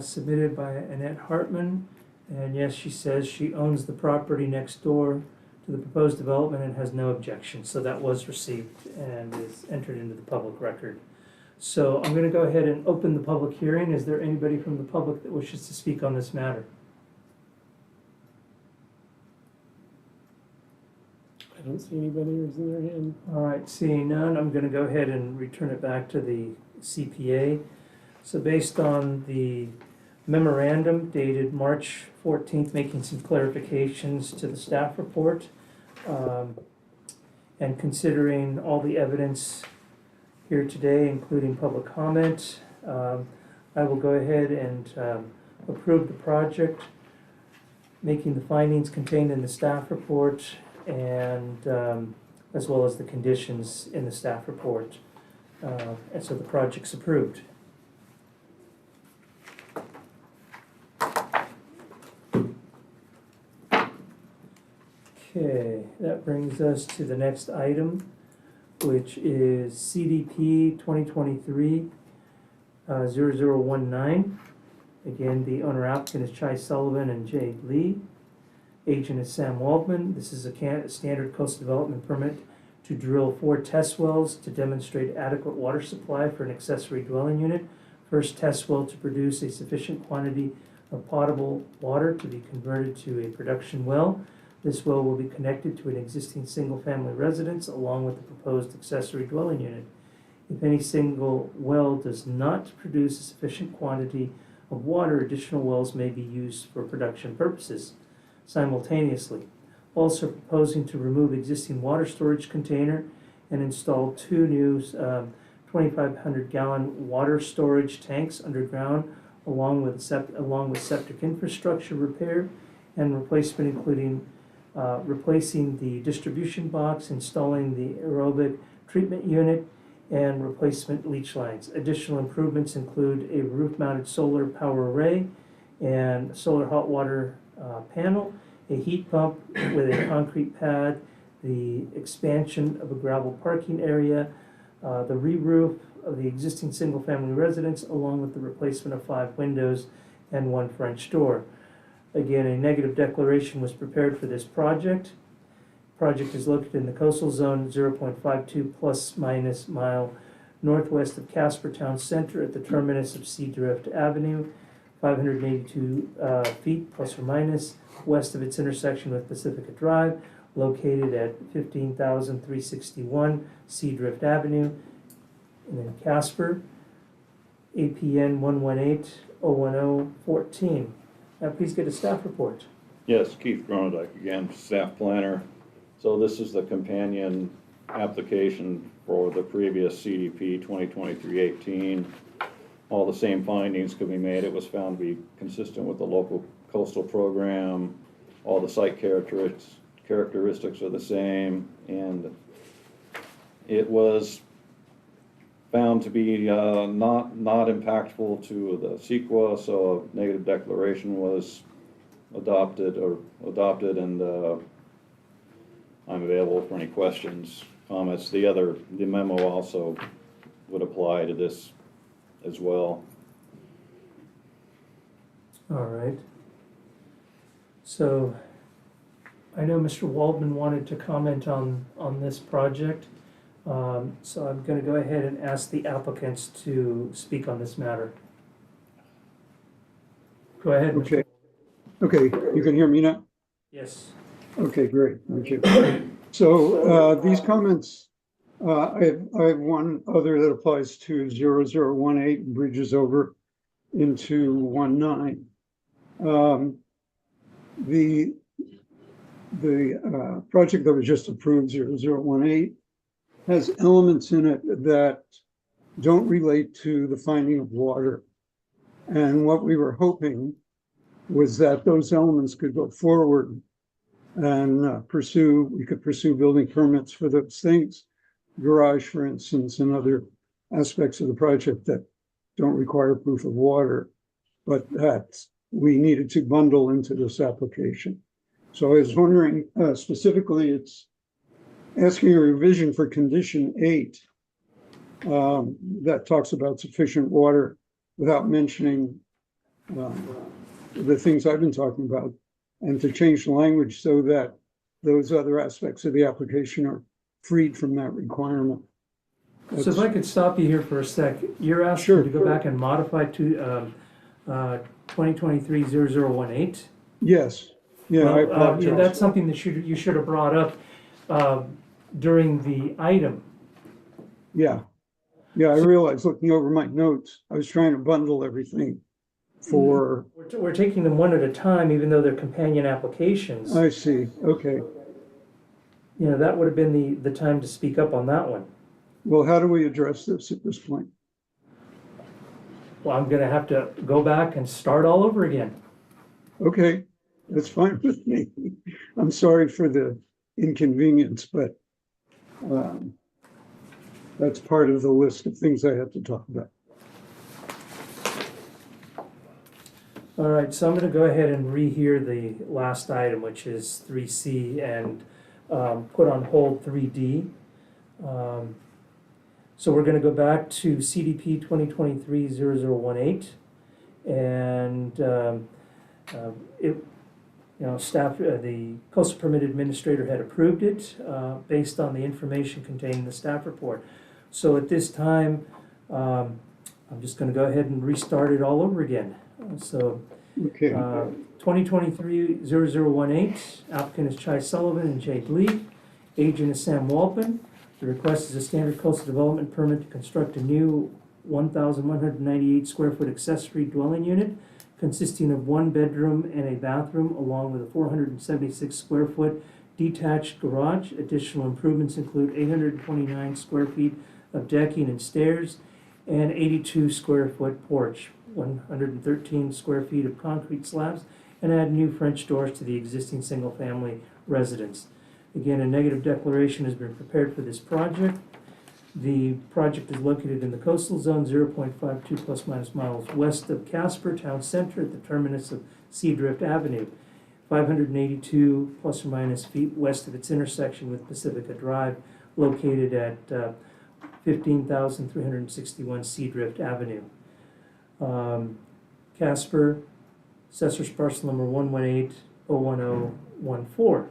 S2: submitted by Annette Hartman. And yes, she says she owns the property next door to the proposed development and has no objection. So that was received and is entered into the public record. So I'm going to go ahead and open the public hearing. Is there anybody from the public that wishes to speak on this matter?
S1: I don't see anybody raising their hand.
S2: All right, seeing none, I'm going to go ahead and return it back to the CPA. So based on the memorandum dated March 14th, making some clarifications to the staff report, and considering all the evidence here today, including public comment, I will go ahead and approve the project, making the findings contained in the staff report and as well as the conditions in the staff report. And so the project's approved. Okay, that brings us to the next item, which is CDP 2023-0019. Again, the owner applicant is Chai Sullivan and Jay Lee. Agent is Sam Waldman. This is a standard coastal development permit to drill 4 test wells to demonstrate adequate water supply for an accessory dwelling unit. First test well to produce a sufficient quantity of potable water to be converted to a production well. This well will be connected to an existing single-family residence along with the proposed accessory dwelling unit. If any single well does not produce a sufficient quantity of water, additional wells may be used for production purposes simultaneously. Also proposing to remove existing water storage container and install 2 new 2,500-gallon water storage tanks underground along with septic infrastructure repair and replacement, including replacing the distribution box, installing the aerobic treatment unit, and replacement leach lines. Additional improvements include a roof-mounted solar power array and solar hot water panel, a heat pump with a concrete pad, the expansion of a gravel parking area, the re-roof of the existing single-family residence, along with the replacement of 5 windows and 1 French door. Again, a negative declaration was prepared for this project. Project is located in the coastal zone 0.52 plus minus mile northwest of Casper Town Center at the terminus of Seadrift Avenue, 582 feet plus or minus west of its intersection with Pacifica Drive, located at 15,361 Seadrift Avenue. And then Casper, APN 118-010-14. Now please get a staff report.
S10: Yes, Keith Gronendijk again, staff planner. So this is the companion application for the previous CDP 2023-18. All the same findings could be made. It was found to be consistent with the local coastal program. All the site characteristics are the same, and it was found to be not impactful to the CEQA, so a negative declaration was adopted, and I'm available for any questions, comments. The memo also would apply to this as well.
S2: All right. So I know Mr. Waldman wanted to comment on this project. So I'm going to go ahead and ask the applicants to speak on this matter. Go ahead.
S11: Okay. Okay, you can hear me now?
S2: Yes.
S11: Okay, great. Thank you. So these comments, I have one other that applies to 0018 bridges over into 19. The project that was just approved, 0018, has elements in it that don't relate to the finding of water. And what we were hoping was that those elements could go forward and we could pursue building permits for those things. Garage, for instance, and other aspects of the project that don't require proof of water, but that we needed to bundle into this application. So I was wondering, specifically, it's asking a revision for condition 8 that talks about sufficient water without mentioning the things I've been talking about, and to change the language so that those other aspects of the application are freed from that requirement.
S2: So if I could stop you here for a sec, you're asking
S11: Sure.
S2: to go back and modify to 2023-0018?
S11: Yes, yeah, I
S2: Well,
S11: apologize.
S2: that's something that you should have brought up during the item.
S11: Yeah, I realized looking over my notes, I was trying to bundle everything for,
S2: We're taking them one at a time, even though they're companion applications.
S11: I see, okay.
S2: You know, that would have been the time to speak up on that one.
S11: Well, how do we address this at this point?
S2: Well, I'm gonna have to go back and start all over again.
S11: Okay, that's fine with me. I'm sorry for the inconvenience, but that's part of the list of things I have to talk about.
S2: All right, so I'm gonna go ahead and rehear the last item, which is 3C, and put on hold 3D. So we're gonna go back to CDP 2023-0018, and staff, the coastal permit administrator had approved it based on the information contained in the staff report. So at this time, I'm just gonna go ahead and restart it all over again. So
S11: Okay,
S2: 2023-0018, applicant is Chai Sullivan and Jade Lee. Agent is Sam Walpin. The request is a standard coastal development permit to construct a new 1,198 square foot accessory dwelling unit consisting of 1 bedroom and a bathroom, along with a 476 square foot detached garage. Additional improvements include 829 square feet of decking and stairs and 82 square foot porch, 113 square feet of concrete slabs, and add new French doors to the existing single-family residence. Again, a negative declaration has been prepared for this project. The project is located in the coastal zone, 0.52 plus minus miles west of Casper Town Center at the terminus of Seadrift Avenue, 582 plus or minus feet west of its intersection with Pacifica Drive, located at 15,361 Seadrift Avenue. Casper, assessor's parcel number 118-01014.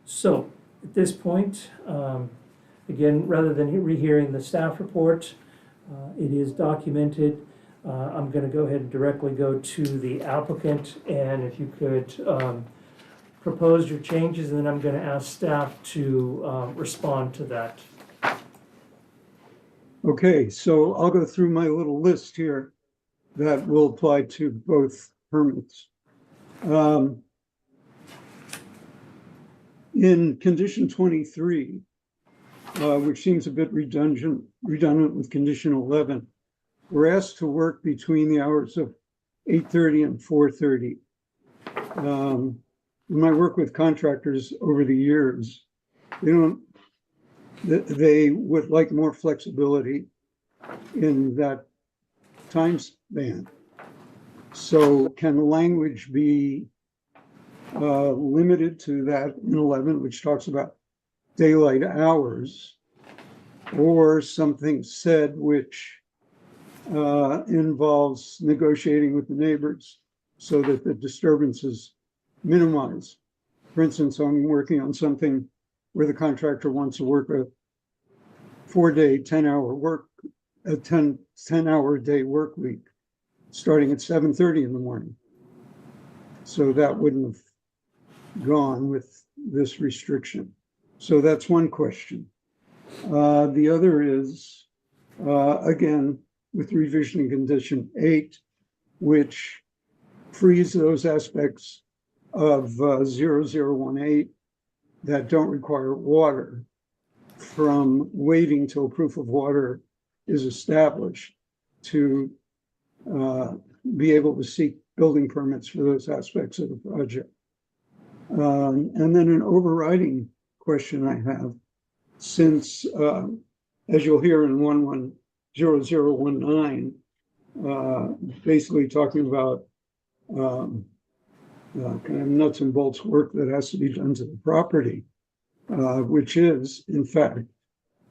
S2: So, at this point, again, rather than rehearing the staff report, it is documented. I'm going to go ahead and directly go to the applicant, and if you could propose your changes, and then I'm going to ask staff to respond to that.
S11: okay, so I'll go through my little list here that will apply to both permits. In condition 23, which seems a bit redundant with condition 11, we're asked to work between the hours of 8:30 and 4:30. In my work with contractors over the years, they would like more flexibility in that time span. So can the language be limited to that in 11, which talks about daylight hours, or something said which involves negotiating with the neighbors so that the disturbance is minimized? For instance, I'm working on something where the contractor wants to work a 4-day, 10-hour work, a 10-hour day work week, starting at 7:30 in the morning. So that wouldn't have gone with this restriction. So that's one question. The other is, again, with revision in condition 8, which freeze those aspects of 0018 that don't require water from waiting till proof of water is established to be able to seek building permits for those aspects of the project. And then an overriding question I have, since as you'll hear in 110019, basically talking about kind of nuts and bolts work that has to be done to the property, which is in fact.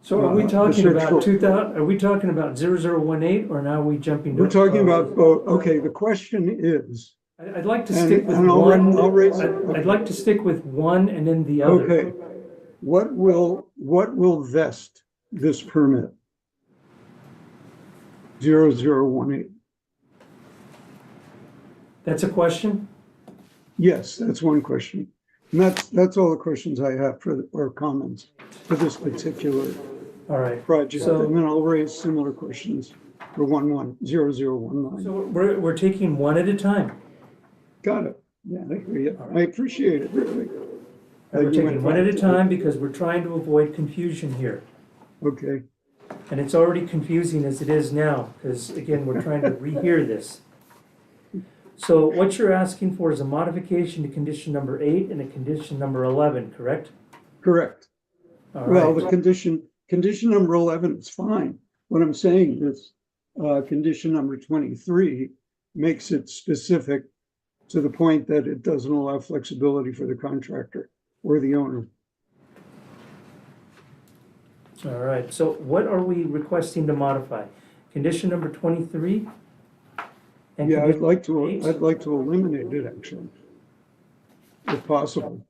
S2: So are we
S11: the
S2: talking
S11: search
S2: about
S11: for-
S2: 2000, are we talking about 0018 or now are we jumping to?
S11: We're talking about, okay, the question is,
S2: I'd like to
S11: and-
S2: stick with
S11: and I'll
S2: one.
S11: raise it.
S2: I'd like to stick with one and then the other.
S11: okay, what will vest this permit? 0018.
S2: That's a question?
S11: Yes, that's one question. And that's all the questions I have or comments for this particular
S2: All right.
S11: project.
S2: So-
S11: And then I'll raise similar questions for 0019.
S2: So we're taking one at a time.
S11: Got it. Yeah, I hear you. I appreciate it, really.
S2: We're
S11: You
S2: taking
S11: went
S2: one at a
S11: back to-
S2: time because we're trying to avoid confusion here.
S11: Okay,
S2: And it's already confusing as it is now, because again, we're trying to rehear this. So what you're asking for is a modification to condition number 8 and a condition number 11, correct?
S11: correct.
S2: All
S11: Well,
S2: right.
S11: the condition number 11 is fine. What I'm saying is, condition number 23 makes it specific to the point that it doesn't allow flexibility for the contractor or the owner.
S2: All right, so what are we requesting to modify? Condition number 23? And
S11: Yeah,
S2: condition eight?
S11: I'd like to eliminate it actually, if possible.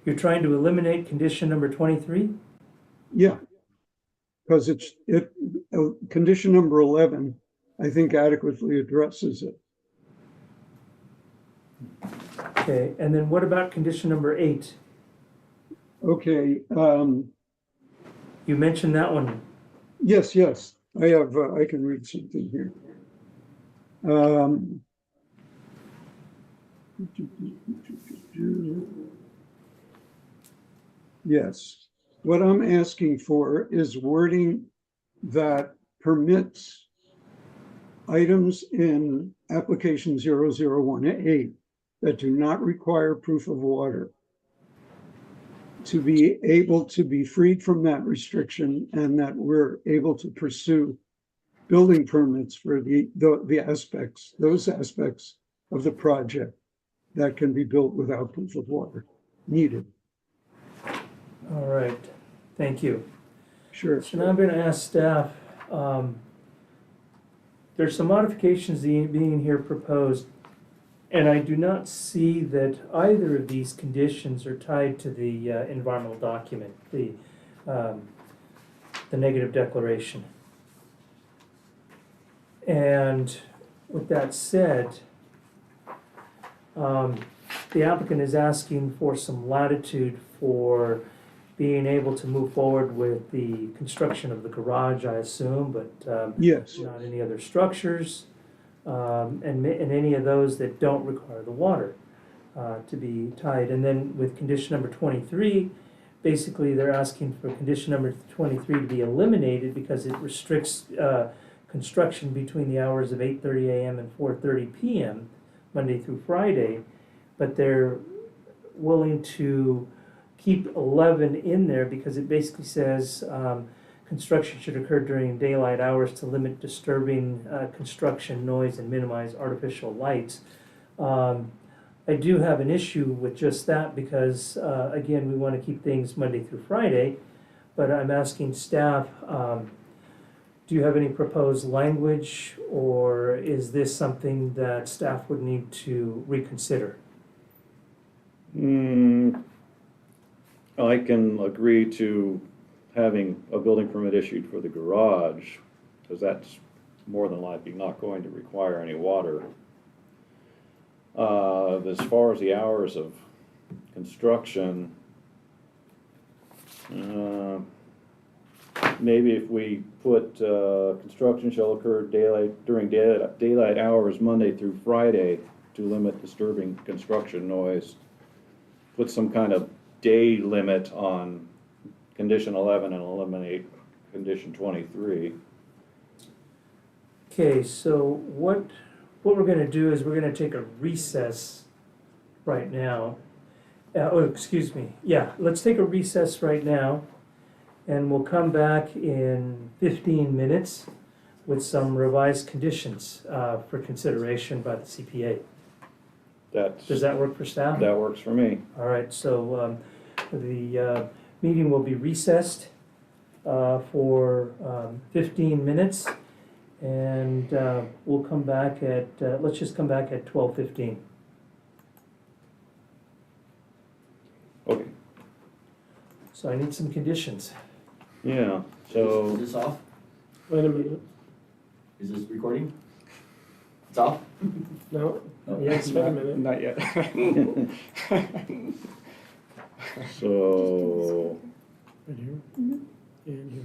S2: You're trying to eliminate condition number 23?
S11: Yeah. Because condition number 11, I think adequately addresses it.
S2: Okay, and then what about condition number 8?
S11: Okay,
S2: You mentioned that one.
S11: yes, I have, I can read something here. Yes, what I'm asking for is wording that permits items in application 0018 that do not require proof of water to be able to be freed from that restriction, and that we're able to pursue building permits for those aspects of the project that can be built without proof of water needed.
S2: All right, thank you.
S11: Sure.
S2: So now I'm going to ask staff, there's some modifications being here proposed, and I do not see that either of these conditions are tied to the environmental document, the negative declaration. And with that said, the applicant is asking for some latitude for being able to move forward with the construction of the garage, I assume, but
S11: Yes,
S2: not any other structures, and any of those that don't require the water to be tied. And then with condition number 23, basically they're asking for condition number 23 to be eliminated because it restricts construction between the hours of 8:30 a.m. and 4:30 p.m. Monday through Friday, but they're willing to keep 11 in there because it basically says construction should occur during daylight hours to limit disturbing construction noise and minimize artificial lights. I do have an issue with just that because, again, we want to keep things Monday through Friday, but I'm asking staff, do you have any proposed language, or is this something that staff would need to reconsider?
S10: I can agree to having a building permit issued for the garage, because that's more than likely not going to require any water. As far as the hours of construction, maybe if we put construction shall occur during daylight hours Monday through Friday to limit disturbing construction noise. Put some kind of day limit on condition 11 and eliminate condition 23.
S2: Okay, so what we're gonna do is we're gonna take a recess right now. Oh, excuse me, yeah, let's take a recess right now, and we'll come back in 15 minutes with some revised conditions for consideration by the CPA. Does that work for staff?
S10: That works for me.
S2: All right, so the meeting will be recessed for 15 minutes, and we'll come back at, let's just come back at 12:15.
S10: Okay.
S2: So I need some conditions.
S10: Yeah, so.
S13: Is this off?
S1: Wait a minute.
S13: Is this recording? It's off?
S1: No, yes, wait a minute.
S4: Not yet.
S10: So.
S1: Right here. And here.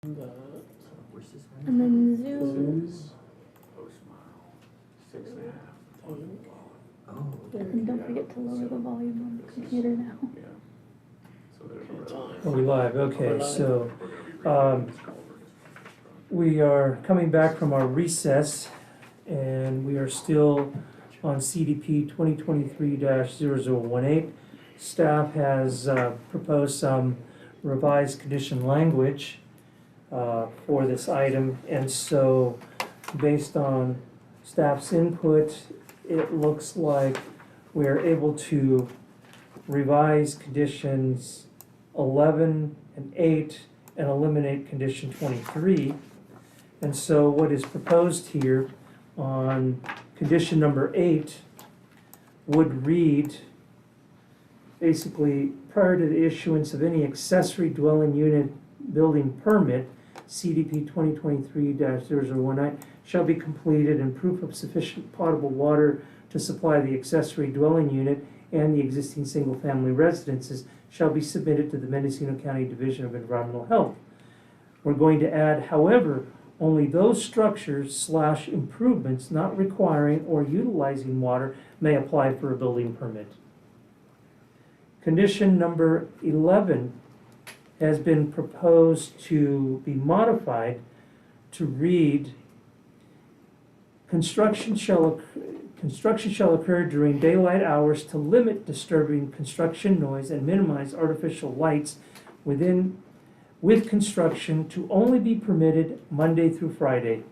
S13: Where's this one?
S6: And then Zoom.
S13: Oh.
S6: And don't forget to lower the volume on the computer now.
S2: Are we live? Okay, so we are coming back from our recess, and we are still on CDP 2023-0018. Staff has proposed some revised condition language for this item, and so based on staff's input, it looks like we're able to revise conditions 11 and 8 and eliminate condition 23. And so what is proposed here on condition number 8 would read, basically, prior to the issuance of any accessory dwelling unit building permit, CDP 2023-0019 shall be completed and proof of sufficient potable water to supply the accessory dwelling unit and the existing single-family residences shall be submitted to the Mendocino County Division of Environmental Health. We're going to add, however, only those structures / improvements not requiring or utilizing water may apply for a building permit. Condition number 11 has been proposed to be modified to read, construction shall occur during daylight hours to limit disturbing construction noise and minimize artificial lights with construction to only be permitted Monday through Friday.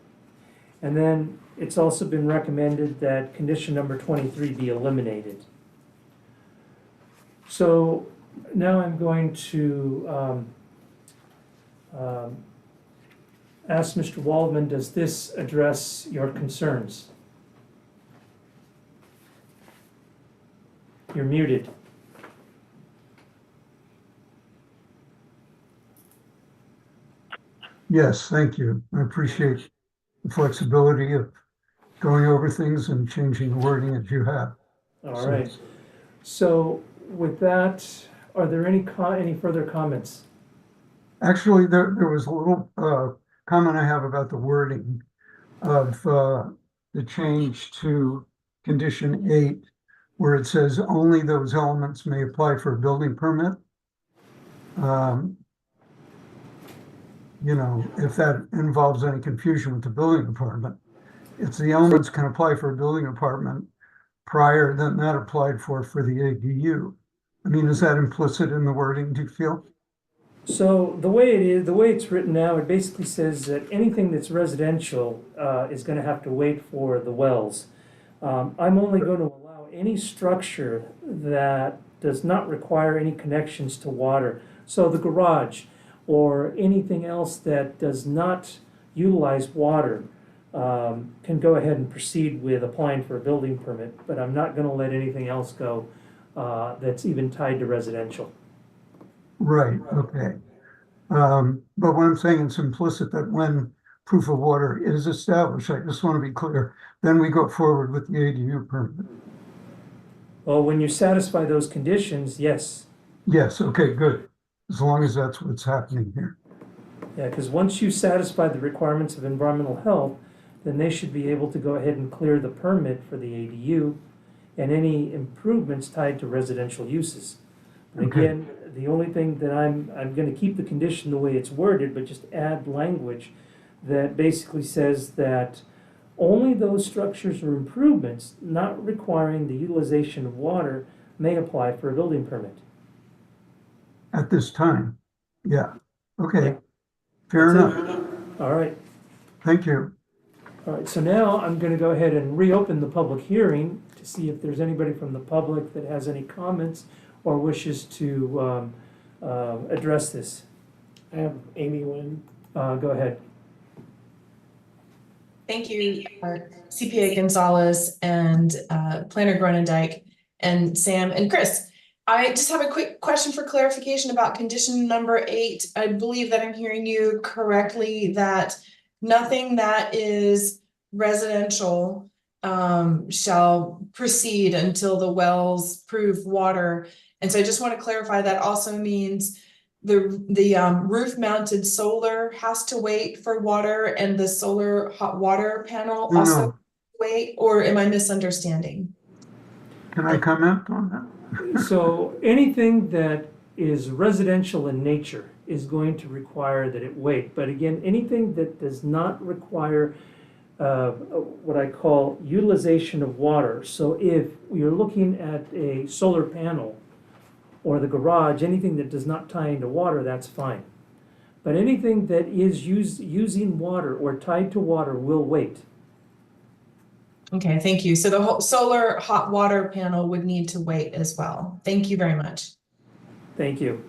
S2: And then it's also been recommended that condition number 23 be eliminated. So now I'm going to ask Mr. Waldman, does this address your concerns? You're muted.
S11: Yes, thank you. I appreciate the flexibility of going over things and changing the wording as you have.
S2: All right. So with that, are there any further comments?
S11: Actually, there was a little comment I have about the wording of the change to condition 8, where it says only those elements may apply for a building permit. You know, if that involves any confusion with the building department, it's the elements can apply for a building apartment prior than that applied for the ADU. I mean, is that implicit in the wording, do you feel?
S2: So the way it's written now, it basically says that anything that's residential is going to have to wait for the wells. I'm only going to allow any structure that does not require any connections to water. So the garage or anything else that does not utilize water can go ahead and proceed with applying for a building permit, but I'm not going to let anything else go that's even tied to residential.
S11: Right, okay. But what I'm saying, it's implicit that when proof of water is established, I just want to be clear, then we go forward with the ADU permit.
S2: Well, when you satisfy those conditions, yes.
S11: Yes, okay, good. As long as that's what's happening here.
S2: Yeah, because once you satisfy the requirements of environmental health, then they should be able to go ahead and clear the permit for the ADU and any improvements tied to residential uses. But again, the only thing that I'm going to keep the condition the way it's worded, but just add language that basically says that only those structures or improvements not requiring the utilization of water may apply for a building permit.
S11: At this time, yeah, okay, fair enough.
S2: All right.
S11: Thank you.
S2: All right, so now I'm going to go ahead and reopen the public hearing to see if there's anybody from the public that has any comments or wishes to address this.
S1: I have Amy Wynn.
S2: Go ahead.
S7: Thank you, CPA Gonzalez and Planner Gronendijk and Sam and Chris. I just have a quick question for clarification about condition number 8. I believe that I'm hearing you correctly that nothing that is residential shall proceed until the wells prove water. And so I just want to clarify that also means the roof mounted solar has to wait for water and the solar hot water panel
S11: No,
S7: also
S11: no.
S7: wait, or am I misunderstanding?
S11: Can I comment on that?
S2: So anything that is residential in nature is going to require that it wait. But again, anything that does not require what I call utilization of water. So if you're looking at a solar panel or the garage, anything that does not tie into water, that's fine. But anything that is using water or tied to water will wait.
S7: Okay, thank you. So the whole solar hot water panel would need to wait as well. Thank you very much.
S2: Thank you.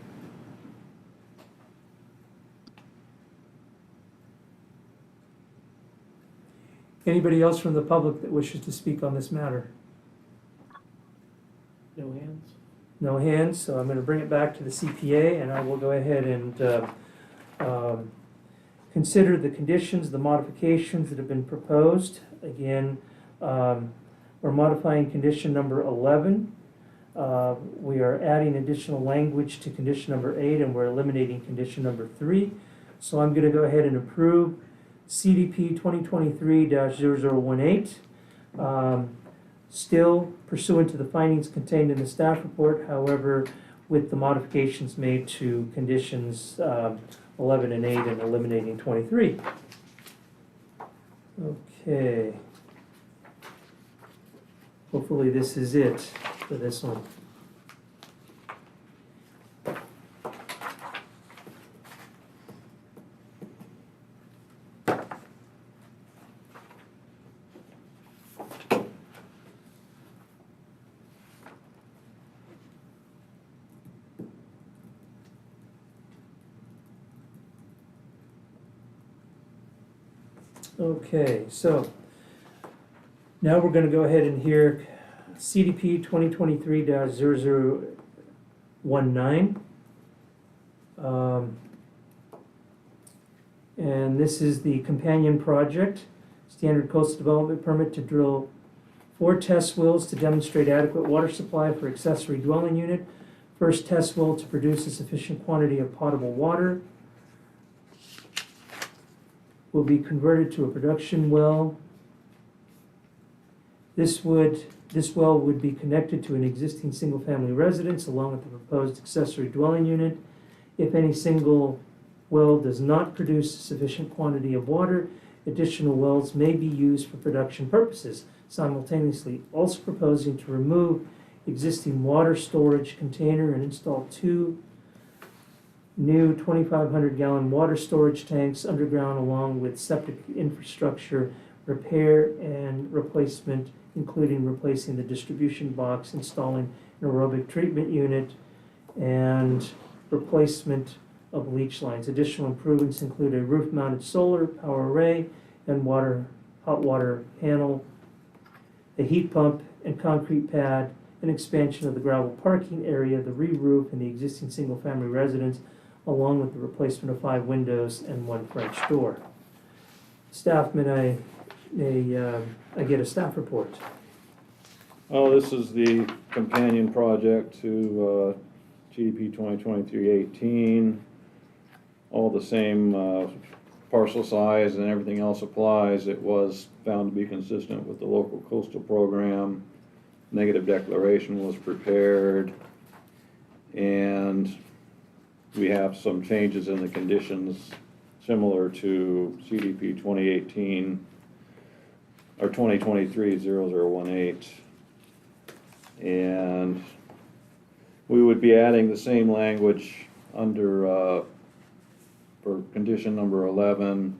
S2: Anybody else from the public that wishes to speak on this matter?
S1: No hands?
S2: No hands, so I'm going to bring it back to the CPA, and I will go ahead and consider the conditions, the modifications that have been proposed. Again, we're modifying condition number 11. We are adding additional language to condition number 8, and we're eliminating condition number 3. So I'm going to go ahead and approve CDP 2023-0018. Still pursuant to the findings contained in the staff report, however, with the modifications made to conditions 11 and 8 and eliminating 23. Okay. Hopefully this is it for this one. Okay, so now we're going to go ahead and hear CDP 2023-0019. And this is the companion project, standard coastal development permit to drill 4 test wells to demonstrate adequate water supply for accessory dwelling unit. First test well to produce a sufficient quantity of potable water will be converted to a production well. This well would be connected to an existing single-family residence along with the proposed accessory dwelling unit. If any single well does not produce a sufficient quantity of water, additional wells may be used for production purposes, simultaneously also proposing to remove existing water storage container and install 2 new 2,500-gallon water storage tanks underground along with septic infrastructure repair and replacement, including replacing the distribution box, installing an aerobic treatment unit, and replacement of leach lines. Additional improvements include a roof-mounted solar power array and hot water panel, a heat pump and concrete pad, an expansion of the gravel parking area, the re-roof in the existing single-family residence, along with the replacement of 5 windows and 1 French door. Staff, may I get a staff report?
S10: Oh, this is the companion project to GDP 2023-18. All the same parcel size and everything else applies. It was found to be consistent with the local coastal program. Negative declaration was prepared, and we have some changes in the conditions similar to CDP 2018 or 2023-0018. And we would be adding the same language under for condition number 11.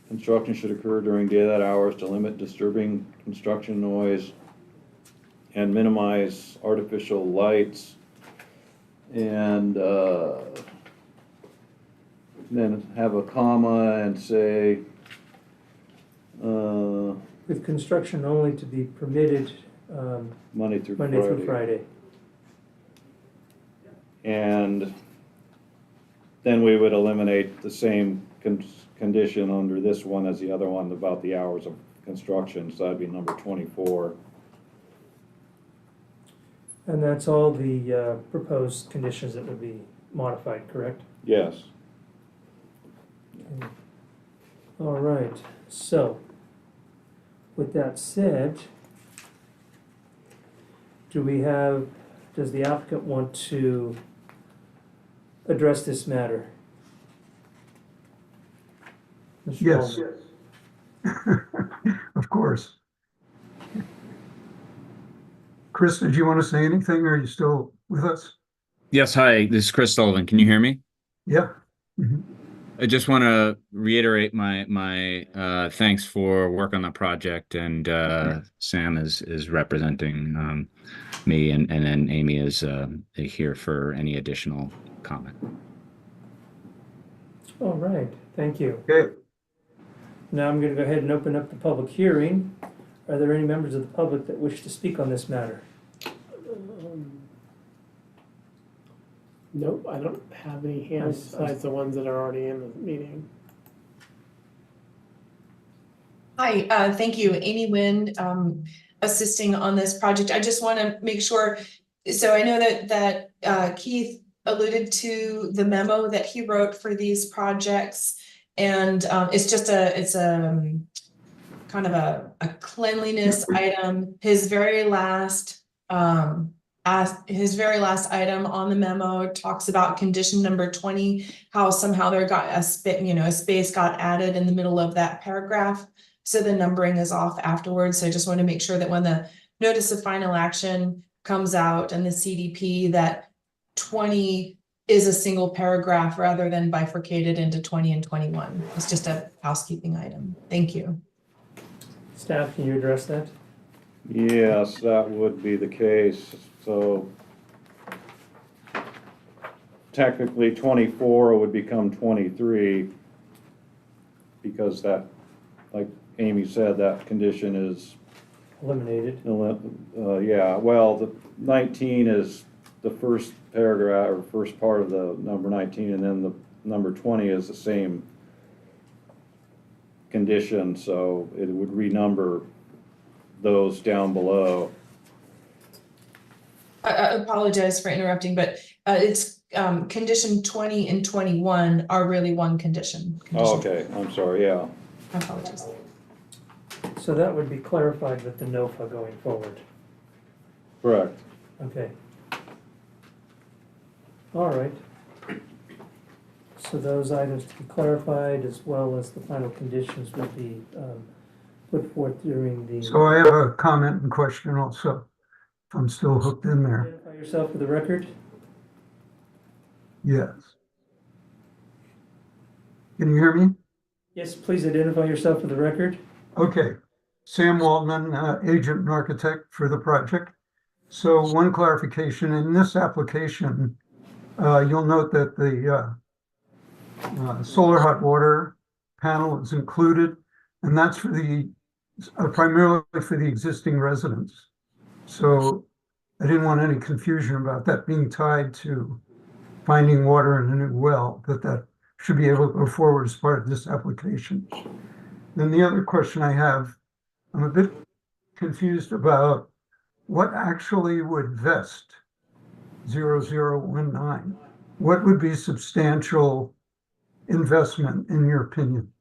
S10: Construction should occur during daylight hours to limit disturbing construction noise and minimize artificial lights. And then have a comma and say
S2: With construction only to be permitted
S10: Monday through
S2: Friday.
S10: And then we would eliminate the same condition under this one as the other one about the hours of construction, so that'd be number 24.
S2: And that's all the proposed conditions that would be modified, correct?
S10: Yes.
S2: All right, so with that said, does the applicant want to address this matter? Mr.
S11: Yes.
S2: Wallman?
S11: Of course. Chris, did you want to say anything, or are you still with us?
S12: Yes, hi, this is Chris Sullivan. Can you hear me?
S11: Yeah. Mhm.
S12: I just want to reiterate my thanks for work on the project, and Sam is representing me, and then Amy is here for any additional comment.
S2: All right, thank you.
S11: Okay.
S2: Now I'm going to go ahead and open up the public hearing. Are there any members of the public that wish to speak on this matter?
S1: Nope, I don't have any hands besides the ones that are already in the meeting.
S7: Hi, thank you. Amy Nguyen, assisting on this project. I just want to make sure, so I know that Keith alluded to the memo that he wrote for these projects. And it's just kind of a cleanliness item. His very last item on the memo talks about condition number 20, how somehow there got a space got added in the middle of that paragraph. So the numbering is off afterwards. So I just want to make sure that when the notice of final action comes out and the CDP, that 20 is a single paragraph rather than bifurcated into 20 and 21. It's just a housekeeping item. Thank you.
S2: Staff, can you address that?
S10: Yes, that would be the case. So technically 24 would become 23 because that, like Amy said, that condition is
S2: Eliminated.
S10: yeah, well, the 19 is the first paragraph or first part of the number 19, and then the number 20 is the same condition, so it would renumber those down below.
S7: I apologize for interrupting, but it's condition 20 and 21 are really one condition.
S10: Oh, okay, I'm sorry, yeah.
S7: I apologize.
S2: So that would be clarified with the NOFA going forward.
S10: Correct.
S2: Okay. All right. So those items to be clarified, as well as the final conditions, would be put forth during the.
S11: So I have a comment and question also, if I'm still hooked in there.
S2: Identify yourself for the record.
S11: Yes. Can you hear me?
S2: Yes, please identify yourself for the record.
S11: Okay. Sam Waldman, agent and architect for the project. So one clarification, in this application, you'll note that the solar hot water panel is included, and that's for the primarily for the existing residents. So I didn't want any confusion about that being tied to finding water in a new well, that should be able to go forward as part of this application. Then the other question I have, I'm a bit confused about what actually would vest 0019. What would be substantial investment in your opinion?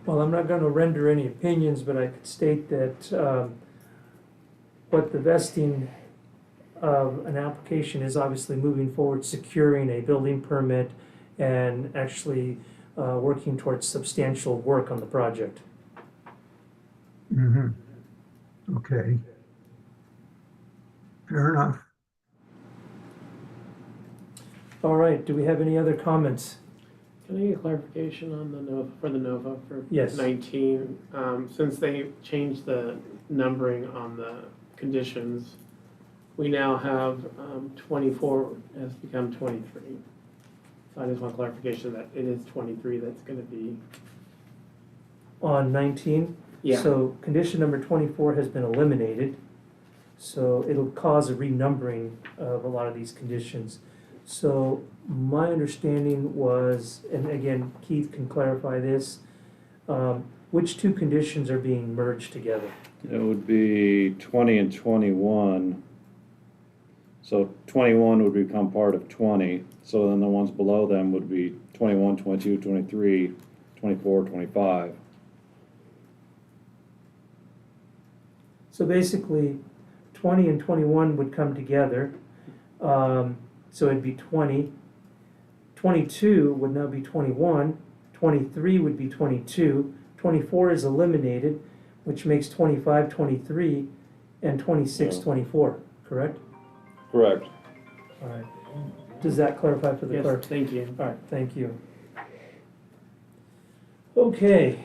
S2: Well, I'm not going to render any opinions, but I could state that what the vesting of an application is obviously moving forward, securing a building permit, and actually working towards substantial work on the project.
S11: Mm-hmm. Okay. Fair enough.
S2: All right, do we have any other comments?
S1: Can I get clarification on the NOVA, for the NOVA for
S2: Yes.
S1: 19? Since they changed the numbering on the conditions, we now have 24 has become 23. So I just want clarification that it is 23 that's going to be.
S2: On 19?
S1: Yeah.
S2: So condition number 24 has been eliminated. So it'll cause a renumbering of a lot of these conditions. So my understanding was, and again, Keith can clarify this, which two conditions are being merged together?
S10: It would be 20 and 21. So 21 would become part of 20, so then the ones below them would be 21, 22, 23, 24, 25.
S2: So basically, 20 and 21 would come together. So it'd be 20. 22 would now be 21. 23 would be 22. 24 is eliminated, which makes 25 23, and 26
S10: Yeah.
S2: 24, correct?
S10: Correct.
S2: All right. Does that clarify for the
S1: Yes,
S2: clerk?
S1: thank you.
S2: All right, thank you. Okay,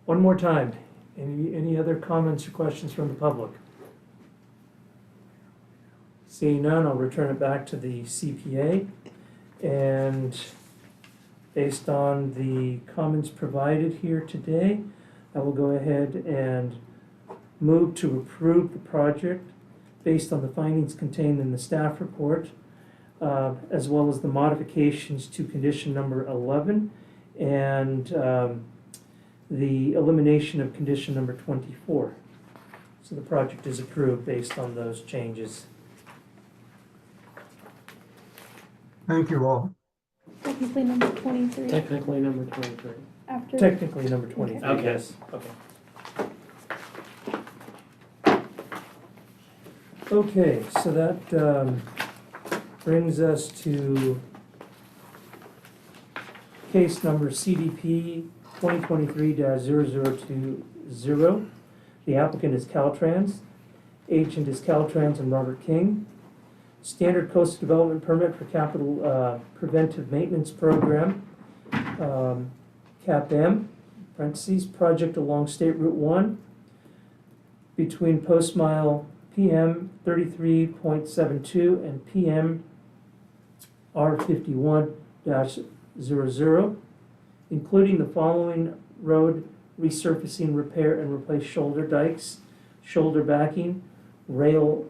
S2: one more time. Any other comments or questions from the public? Seeing none, I'll return it back to the CPA. And based on the comments provided here today, I will go ahead and move to approve the project based on the findings contained in the staff report, as well as the modifications to condition number 11 and the elimination of condition number 24. So the project is approved based on those changes.
S11: Thank you all.
S6: Technically number 23
S1: Technically number 23.
S6: after.
S2: Technically number 23,
S1: Okay.
S2: yes. Okay. Okay, so that brings us to case number CDP 2023-0020. The applicant is Caltrans. Agent is Caltrans and Robert King. Standard coastal development permit for capital preventive maintenance program, CAP-M, parentheses, project along State Route 1 between post mile PM 33.72 and PM R51-00, including the following road resurfacing, repair, and replace shoulder dikes, shoulder backing, rail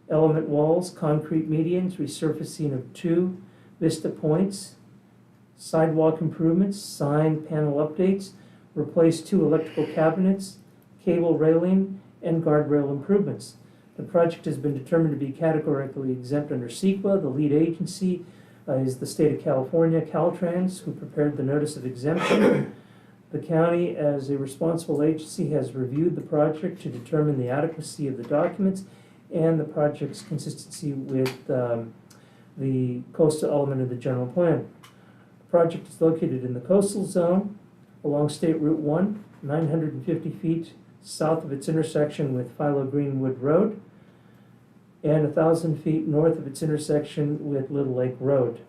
S2: element walls, concrete medians, resurfacing of 2 vista points, sidewalk improvements, sign panel updates, replace 2 electrical cabinets, cable railing, and guardrail improvements. The project has been determined to be categorically exempt under CEQA. The lead agency is the state of California, Caltrans, who prepared the notice of exemption. The county, as a responsible agency, has reviewed the project to determine the adequacy of the documents and the project's consistency with the coastal element of the general plan. The project is located in the coastal zone along State Route 1, 950 feet south of its intersection with Philo Greenwood Road, and 1,000 feet north of its intersection with Little Lake Road.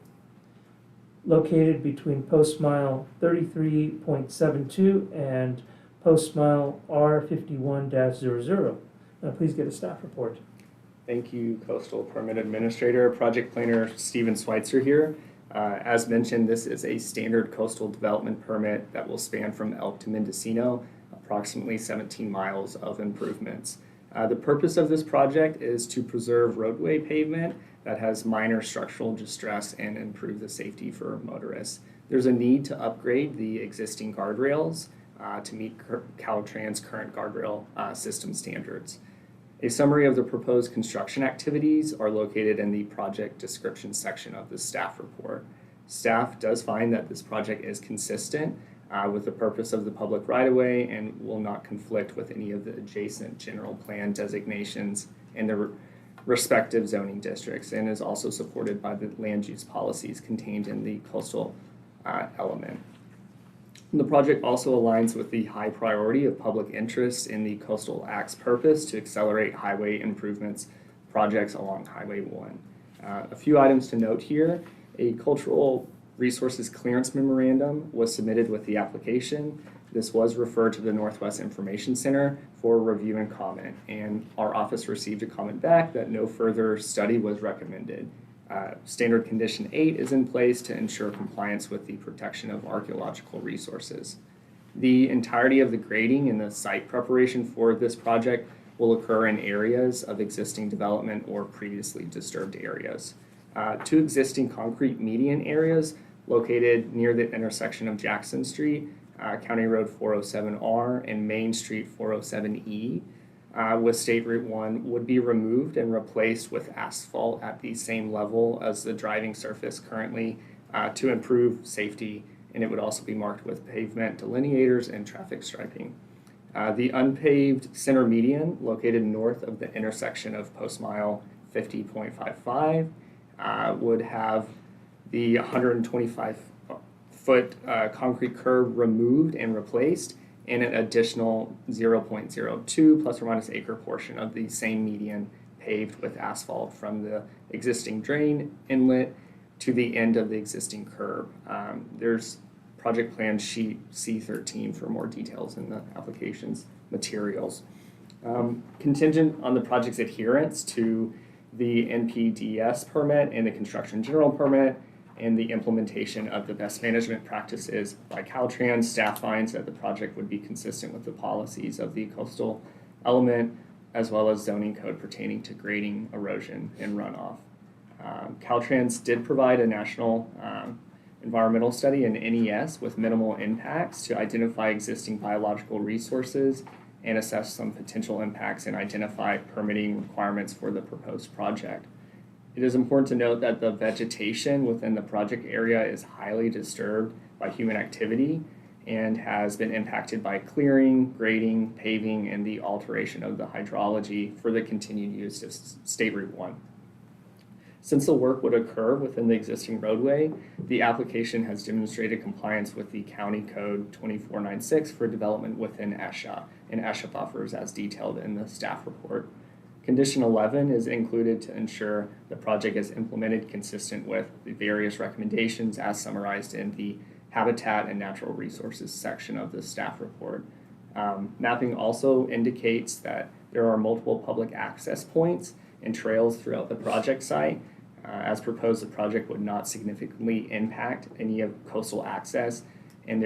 S2: Located between post mile 33.72 and post mile R51-00. Now please get a staff report.
S4: Thank you, Coastal Permit Administrator. Project Planner Steven Schweitzer here. As mentioned, this is a standard coastal development permit that will span from Elk to Mendocino, approximately 17 miles of improvements. The purpose of this project is to preserve roadway pavement that has minor structural distress and improve the safety for motorists. There's a need to upgrade the existing guardrails to meet Caltrans' current guardrail system standards. A summary of the proposed construction activities are located in the project description section of the staff report. Staff does find that this project is consistent with the purpose of the public right-of-way and will not conflict with any of the adjacent general plan designations in the respective zoning districts, and is also supported by the land use policies contained in the coastal element. The project also aligns with the high priority of public interest in the Coastal Act's purpose to accelerate highway improvements projects along Highway 1. A few items to note here: a cultural resources clearance memorandum was submitted with the application. This was referred to the Northwest Information Center for review and comment, and our office received a comment back that no further study was recommended. Standard Condition 8 is in place to ensure compliance with the protection of archaeological resources. The entirety of the grading and the site preparation for this project will occur in areas of existing development or previously disturbed areas. 2 existing concrete median areas located near the intersection of Jackson Street, County Road 407R, and Main Street 407E with State Route 1 would be removed and replaced with asphalt at the same level as the driving surface currently to improve safety, and it would also be marked with pavement delineators and traffic striping. The unpaved center median, located north of the intersection of Post Mile 50.55, would have the 125-foot concrete curb removed and replaced, and an additional 0.02 plus or minus acre portion of the same median paved with asphalt from the existing drain inlet to the end of the existing curb. There's project plan sheet C13 for more details in the application's materials. Contingent on the project's adherence to the NPDES permit and the construction general permit and the implementation of the best management practices by Caltrans, staff finds that the project would be consistent with the policies of the coastal element as well as zoning code pertaining to grading, erosion, and runoff. Caltrans did provide a national environmental study, an NES, with minimal impacts to identify existing biological resources and assess some potential impacts and identify permitting requirements for the proposed project. It is important to note that the vegetation within the project area is highly disturbed by human activity and has been impacted by clearing, grading, paving, and the alteration of the hydrology for the continued use of State Route 1. Since the work would occur within the existing roadway, the application has demonstrated compliance with the County Code 2496 for development within ESHA and ESHA buffers as detailed in the staff report. Condition 11 is included to ensure the project is implemented consistent with the various recommendations as summarized in the Habitat and Natural Resources section of the staff report. Mapping also indicates that there are multiple public access points and trails throughout the project site. As proposed, the project would not significantly impact any of coastal access, and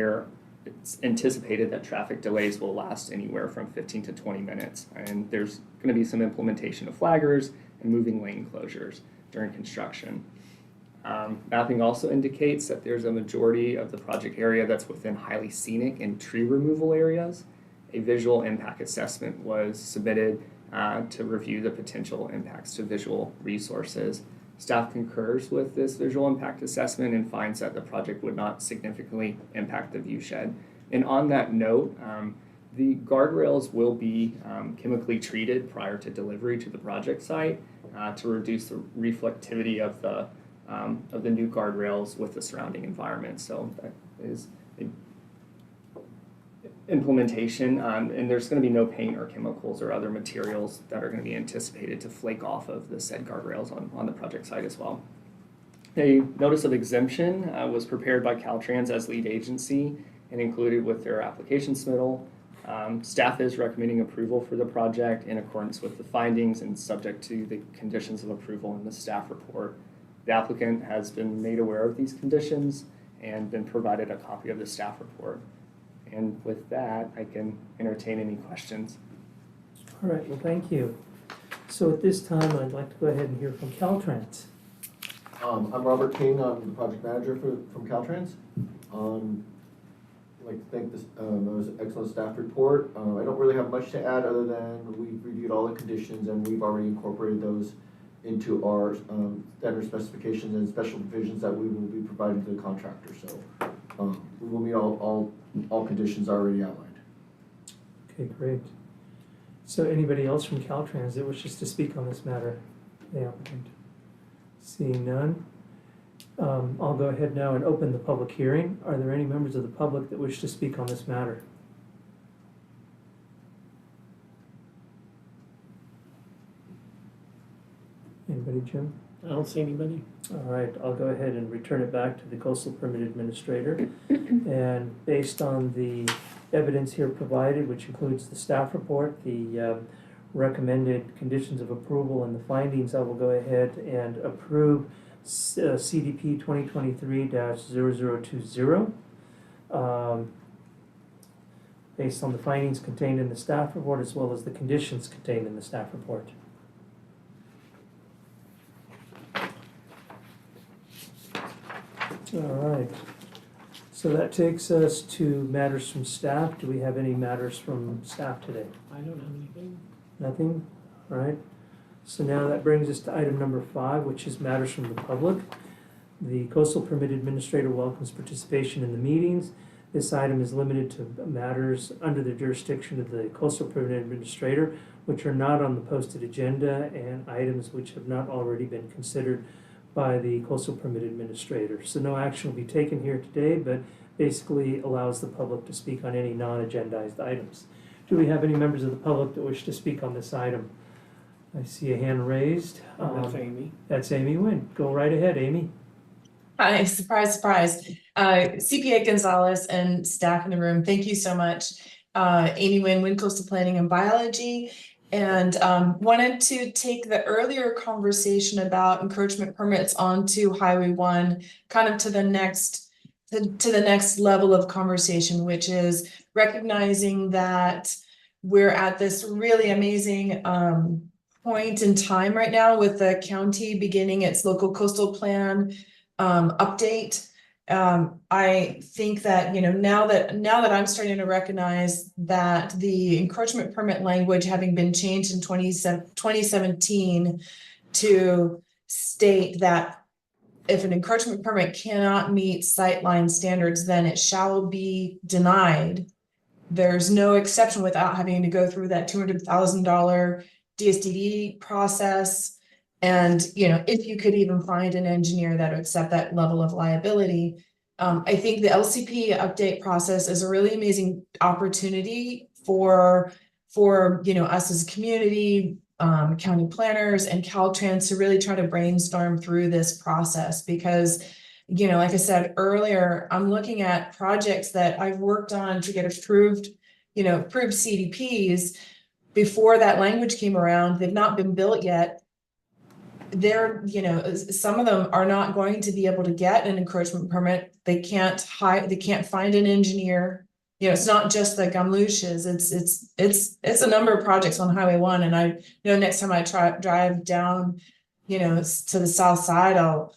S4: it's anticipated that traffic delays will last anywhere from 15 to 20 minutes. And there's going to be some implementation of flaggers and moving lane closures during construction. Mapping also indicates that there's a majority of the project area that's within highly scenic and tree removal areas. A visual impact assessment was submitted to review the potential impacts to visual resources. Staff concurs with this visual impact assessment and finds that the project would not significantly impact the viewshed. And on that note, the guardrails will be chemically treated prior to delivery to the project site to reduce the reflectivity of the new guardrails with the surrounding environment. So that is implementation, and there's going to be no paint or chemicals or other materials that are going to be anticipated to flake off of the said guardrails on the project site as well. A notice of exemption was prepared by Caltrans as lead agency and included with their application submittal. Staff is recommending approval for the project in accordance with the findings and subject to the conditions of approval in the staff report. The applicant has been made aware of these conditions and been provided a copy of the staff report. And with that, I can entertain any questions.
S2: All right, well, thank you. So at this time, I'd like to go ahead and hear from Caltrans.
S13: I'm Robert King. I'm the project manager from Caltrans. I'd like to thank this, that was an excellent staff report. I don't really have much to add other than we've reviewed all the conditions and we've already incorporated those into our standard specifications and special provisions that we will be providing to the contractor. So we will meet all conditions already outlined.
S2: Okay, great. So anybody else from Caltrans that wishes to speak on this matter? The applicant. Seeing none, I'll go ahead now and open the public hearing. Are there any members of the public that wish to speak on this matter? Anybody, Jim?
S1: I don't see anybody.
S2: All right, I'll go ahead and return it back to the Coastal Permit Administrator. And based on the evidence here provided, which includes the staff report, the recommended conditions of approval and the findings, I will go ahead and approve CDP 2023-0020. Based on the findings contained in the staff report as well as the conditions contained in the staff report. All right, so that takes us to matters from staff. Do we have any matters from staff today?
S1: I don't have anything.
S2: Nothing? All right. So now that brings us to item number 5, which is matters from the public. The Coastal Permit Administrator welcomes participation in the meetings. This item is limited to matters under the jurisdiction of the Coastal Permit Administrator, which are not on the posted agenda, and items which have not already been considered by the Coastal Permit Administrator. So no action will be taken here today, but basically allows the public to speak on any non-agendized items. Do we have any members of the public that wish to speak on this item? I see a hand raised.
S1: That's Amy.
S2: That's Amy Nguyen. Go right ahead, Amy.
S7: Hi, surprise, surprise. CPA Gonzalez and staff in the room, thank you so much. Amy Nguyen, Coastal Planning and Biology. And wanted to take the earlier conversation about encroachment permits onto Highway 1 kind of to the next level of conversation, which is recognizing that we're at this really amazing point in time right now with the county beginning its local coastal plan update. I think that, you know, now that I'm starting to recognize that the encroachment permit language having been changed in 2017 to state that if an encroachment permit cannot meet sightline standards, then it shall be denied. There's no exception without having to go through that $200,000 DSTD process. And, you know, if you could even find an engineer that would accept that level of liability, I think the LCP update process is a really amazing opportunity for you know, us as a community, county planners and Caltrans to really try to brainstorm through this process because, you know, like I said earlier, I'm looking at projects that I've worked on to get approved CDPs before that language came around. They've not been built yet. They're, you know, some of them are not going to be able to get an encroachment permit. They can't find an engineer. You know, it's not just the Gamlushes. It's a number of projects on Highway 1. And I know next time I drive down, you know, to the south side, I'm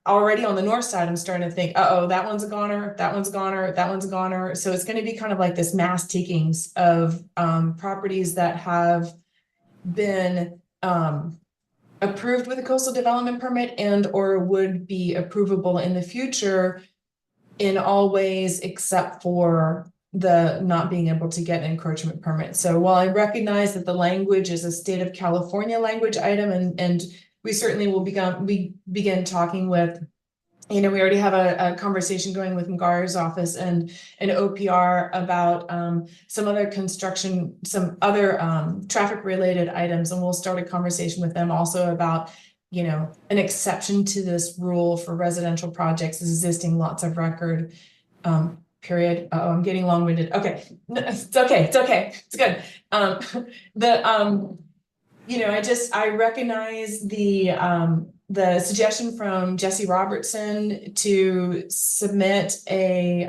S7: already on the north side. I'm starting to think, that one's a goner, that one's a goner, that one's a goner. So it's going to be kind of like this mass takings of properties that have been approved with a coastal development permit and or would be approvable in the future in all ways except for the not being able to get an encroachment permit. So while I recognize that the language is a state of California language item, and we certainly will begin talking with, you know, we already have a conversation going with McGar's office and an OPR about some other construction, some other traffic related items. And we'll start a conversation with them also about, you know, an exception to this rule for residential projects existing lots of record, period. I'm getting long-winded. Okay, no, it's okay, it's good. You know, I recognize the suggestion from Jesse Robertson to submit a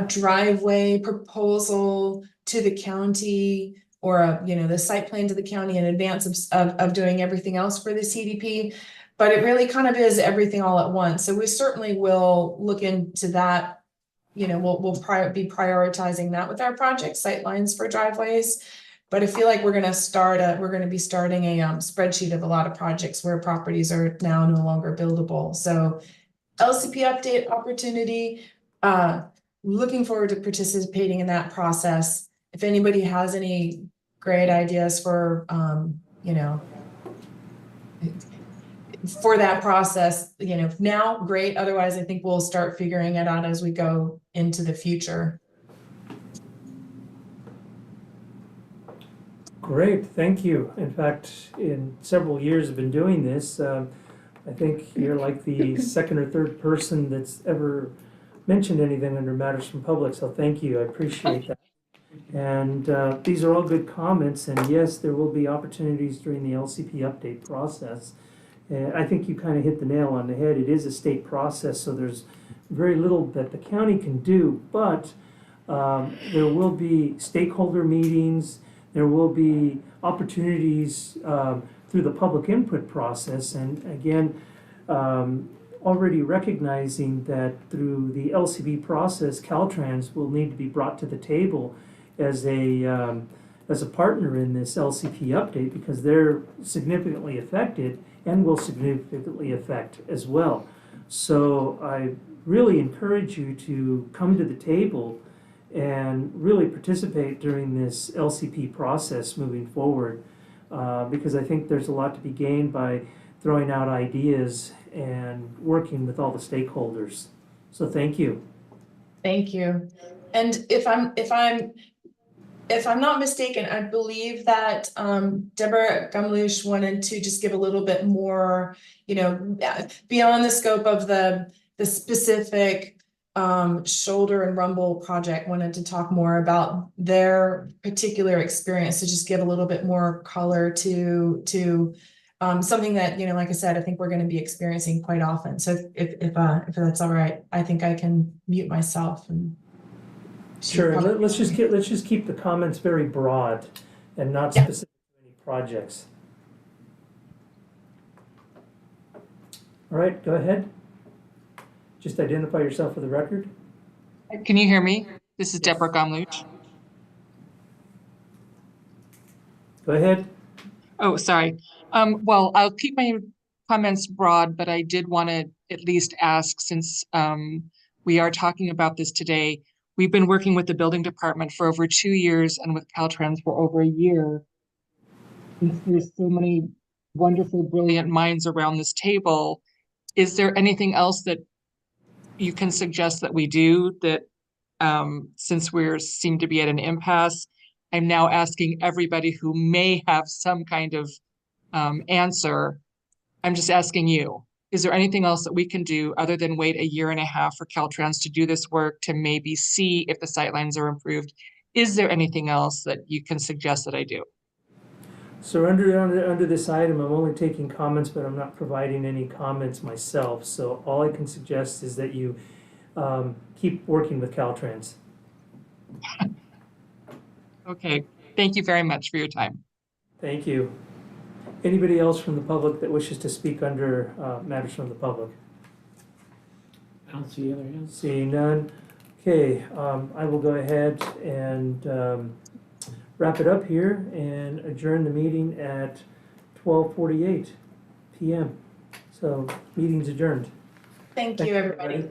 S7: driveway proposal to the county or the site plan to the county in advance of doing everything else for the CDP. But it really kind of is everything all at once. So we certainly will look into that. You know, we'll be prioritizing that with our project sightlines for driveways. But I feel like we're going to be starting a spreadsheet of a lot of projects where properties are now no longer buildable. So LCP update opportunity, looking forward to participating in that process. If anybody has any great ideas for, for that process, now great. Otherwise, I think we'll start figuring it out as we go into the future.
S2: Great, thank you. In fact, in several years I've been doing this, I think you're like the second or third person that's ever mentioned anything under Matters from Public, so thank you, I appreciate that. And these are all good comments, and yes, there will be opportunities during the LCP update process. And I think you kind of hit the nail on the head. It is a state process, so there's very little that the county can do, but there will be stakeholder meetings. There will be opportunities through the public input process, and again, already recognizing that through the LCP process, Caltrans will need to be brought to the table as a as a partner in this LCP update because they're significantly affected and will significantly affect as well. So I really encourage you to come to the table and really participate during this LCP process moving forward, because I think there's a lot to be gained by throwing out ideas and working with all the stakeholders. So thank you.
S7: Thank you. And if I'm not mistaken, I believe that Deborah Gumlush wanted to just give a little bit more, beyond the scope of the specific shoulder and rumble project, wanted to talk more about their particular experience, to just give a little bit more color to something that, like I said, I think we're going to be experiencing quite often. So if that's all right, I think I can mute myself and.
S2: Sure. Let's just keep the comments very broad and not
S7: Yeah.
S2: specific to any projects. All right, go ahead. Just identify yourself for the record.
S9: Can you hear me? This is Deborah Gumluch.
S2: Go ahead.
S9: Oh, sorry. Well, I'll keep my comments broad, but I did want to at least ask, since we are talking about this today, we've been working with the building department for over 2 years and with Caltrans for over a year. Since there's so many wonderful, brilliant minds around this table, is there anything else that you can suggest that we do that, since we seem to be at an impasse, I'm now asking everybody who may have some kind of answer. I'm just asking you, is there anything else that we can do other than wait a year and a half for Caltrans to do this work to maybe see if the sightlines are improved? Is there anything else that you can suggest that I do?
S2: So under this item, I'm only taking comments, but I'm not providing any comments myself. So all I can suggest is that you keep working with Caltrans.
S9: Okay, thank you very much for your time.
S2: Thank you. Anybody else from the public that wishes to speak under matters from the public?
S1: I don't see other hands.
S2: Seeing none. Okay, I will go ahead and wrap it up here and adjourn the meeting at 12:48 p.m. So meeting's adjourned.
S7: Thank you, everybody.